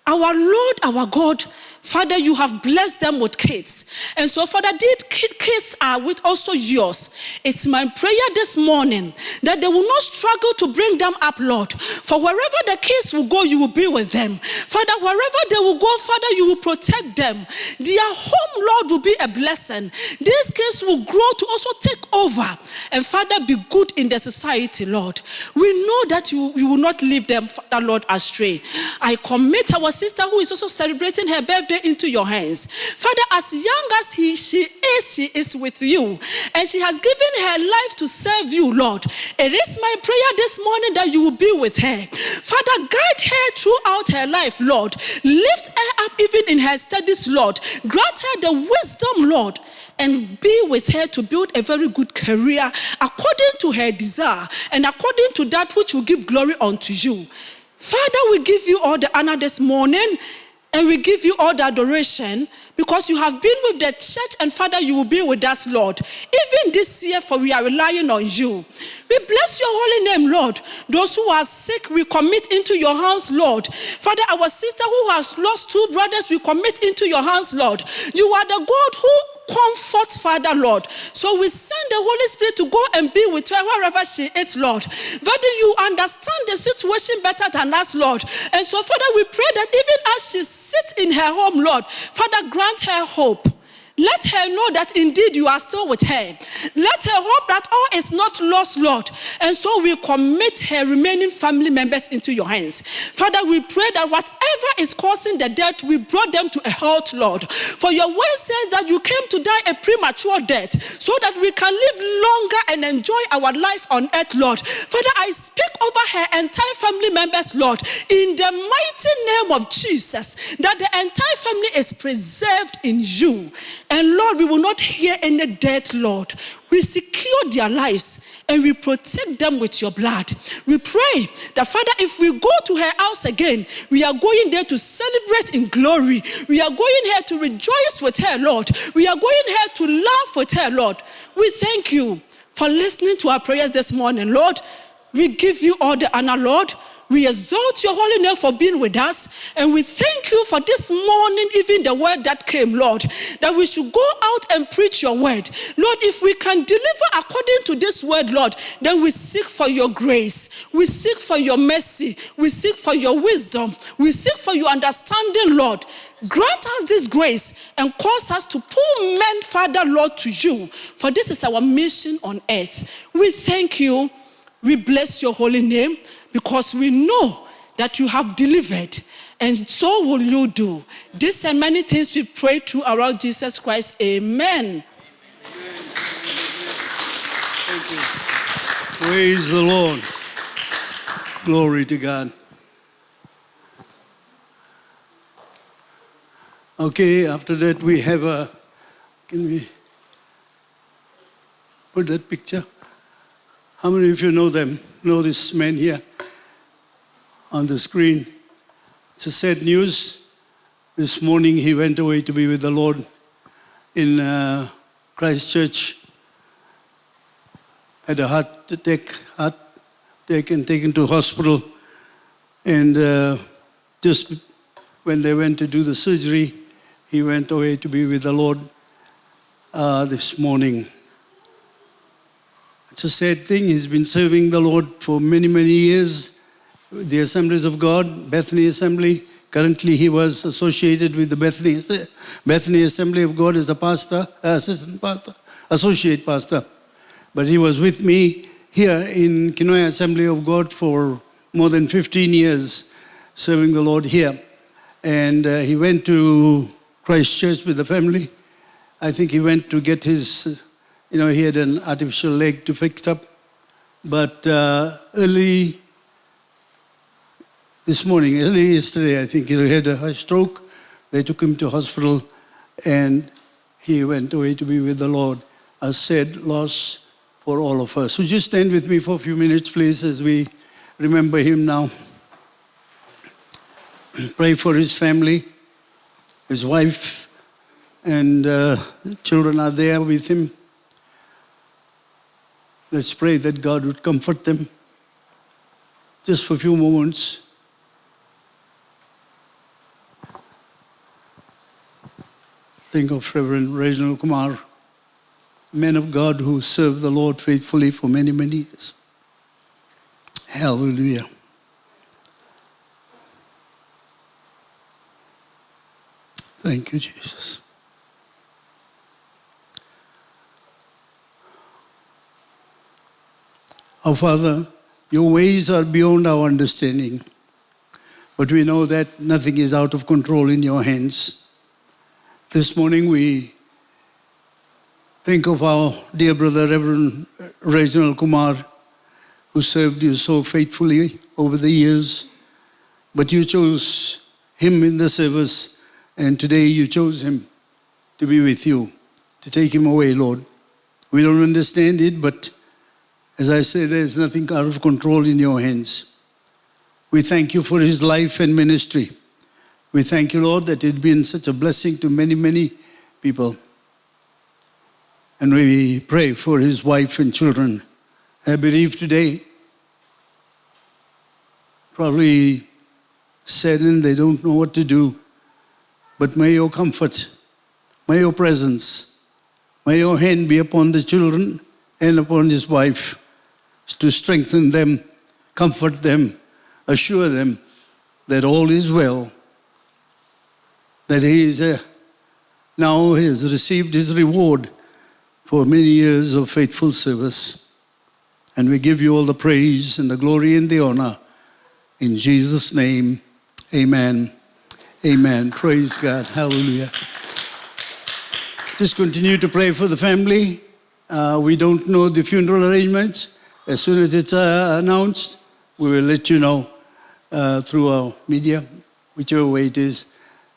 Our Lord, our God, Father, you have blessed them with kids. And so, Father, these kids are with also yours. It's my prayer this morning that they will not struggle to bring them up, Lord. For wherever the kids will go, you will be with them. Father, wherever they will go, Father, you will protect them. Their home, Lord, will be a blessing. These kids will grow to also take over. And Father, be good in the society, Lord. We know that you will not leave them, Father, Lord, astray. I commit our sister who is also celebrating her birthday into your hands. Father, as young as she is with you, and she has given her life to serve you, Lord. It is my prayer this morning that you will be with her. Father, guide her throughout her life, Lord. Lift her up even in her studies, Lord. Grant her the wisdom, Lord, and be with her to build a very good career according to her desire and according to that which will give glory unto you. Father, we give you all the honor this morning. And we give you all the adoration because you have been with the church, and Father, you will be with us, Lord. Even this year, for we are relying on you. We bless your holy name, Lord. Those who are sick, we commit into your hands, Lord. Father, our sister who has lost 2 brothers, we commit into your hands, Lord. You are the God who comfort, Father, Lord. So we send the Holy Spirit to go and be with her wherever she is, Lord. Father, you understand the situation better than us, Lord. And so, Father, we pray that even as she sits in her home, Lord, Father, grant her hope. Let her know that indeed you are still with her. Let her hope that all is not lost, Lord. And so we commit her remaining family members into your hands. Father, we pray that whatever is causing the death, we brought them to a halt, Lord. For your word says that you came to die a premature death so that we can live longer and enjoy our life on earth, Lord. Father, I speak over her entire family members, Lord, in the mighty name of Jesus, that the entire family is preserved in you. And Lord, we will not hear any death, Lord. We secure their lives and we protect them with your blood. We pray that, Father, if we go to her house again, we are going there to celebrate in glory. We are going here to rejoice with her, Lord. We are going here to laugh with her, Lord. We thank you for listening to our prayers this morning, Lord. We give you all the honor, Lord. We exalt your holy name for being with us. And we thank you for this morning, even the word that came, Lord, that we should go out and preach your word. Lord, if we can deliver according to this word, Lord, then we seek for your grace. We seek for your mercy. We seek for your wisdom. We seek for your understanding, Lord. Grant us this grace and cause us to pull men, Father, Lord, to you. For this is our mission on earth. We thank you. We bless your holy name, because we know that you have delivered, and so will you do. This and many things we pray through our Lord Jesus Christ. Amen. Thank you. Praise the Lord. Glory to God. Okay, after that we have can we put that picture? How many of you know them? Know this man here on the screen? It's a sad news. This morning he went away to be with the Lord in Christchurch. Had a heart attack and taken to hospital. And just when they went to do the surgery, he went away to be with the Lord this morning. It's a sad thing. He's been serving the Lord for many, many years. The Assemblies of God, Bethany Assembly. Currently, he was associated with the Bethany Assembly of God as the pastor, assistant pastor, associate pastor. But he was with me here in Kinoya Assembly of God for more than 15 years, serving the Lord here. And he went to Christchurch with the family. I think he went to get his... he had an artificial leg to fix up. But early yesterday, I think he had a stroke. They took him to hospital and he went away to be with the Lord. A sad loss for all of us. Would you stand with me for a few minutes, please, as we remember him now? Pray for his family, his wife, and children are there with him. Let's pray that God would comfort them just for a few moments. Think of Reverend Reginald Kumar, man of God who served the Lord faithfully for many, many years. Hallelujah. Thank you, Jesus. Our Father, your ways are beyond our understanding, but we know that nothing is out of control in your hands. This morning we think of our dear brother, Reverend Reginald Kumar, who served you so faithfully over the years, but you chose him in the service, and today you chose him to be with you, to take him away, Lord. We don't understand it, but as I say, there is nothing out of control in your hands. We thank you for his life and ministry. We thank you, Lord, that it's been such a blessing to many, many people. And we pray for his wife and children. I believe today, probably saddened, they don't know what to do. But may your comfort, may your presence, may your hand be upon the children and upon his wife to strengthen them, comfort them, assure them that all is well, that he is now he has received his reward for many years of faithful service. And we give you all the praise and the glory and the honor. In Jesus' name, amen. Amen. Praise God. Hallelujah. Just continue to pray for the family. We don't know the funeral arrangements. As soon as it's announced, we will let you know through our media, whichever way it is.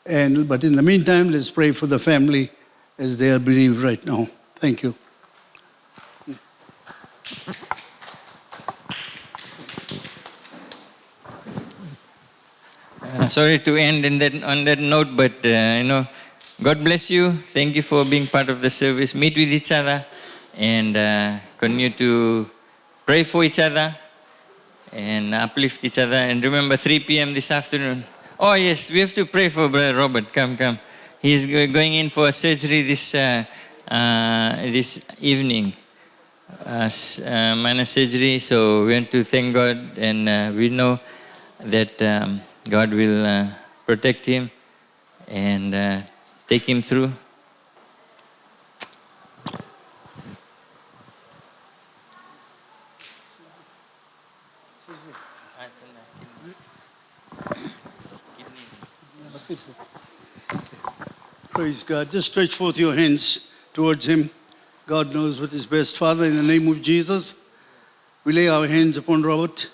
But in the meantime, let's pray for the family as they are bereaved right now. Thank you. Sorry to end on that note, but God bless you. Thank you for being part of the service. Meet with each other and continue to pray for each other and uplift each other. And remember, 3 p.m. this afternoon. Oh yes, we have to pray for Brother Robert. Come. He's going in for a surgery this evening. Minor surgery. So we want to thank God, and we know that God will protect him and take him through. Praise God. Just stretch forth your hands towards him. God knows what is best. Father, in the name of Jesus, we lay our hands upon Robert.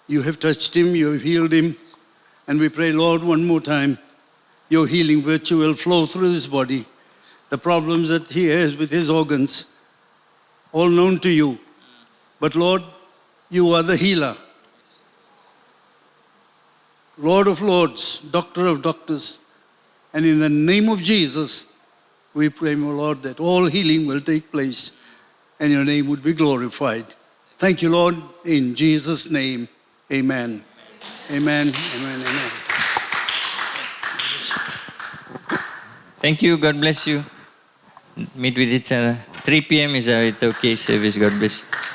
You have touched him, you have healed him. And we pray, Lord, one more time, your healing virtue will flow through his body. The problems that he has with his organs, all known to you. But Lord, you are the healer. Lord of lords, doctor of doctors. And in the name of Jesus, we pray, my Lord, that all healing will take place and your name would be glorified. Thank you, Lord, in Jesus' name. Amen. Amen. Amen. Amen. Thank you. God bless you. Meet with each other. 3 p.m. is our okay service. God bless you.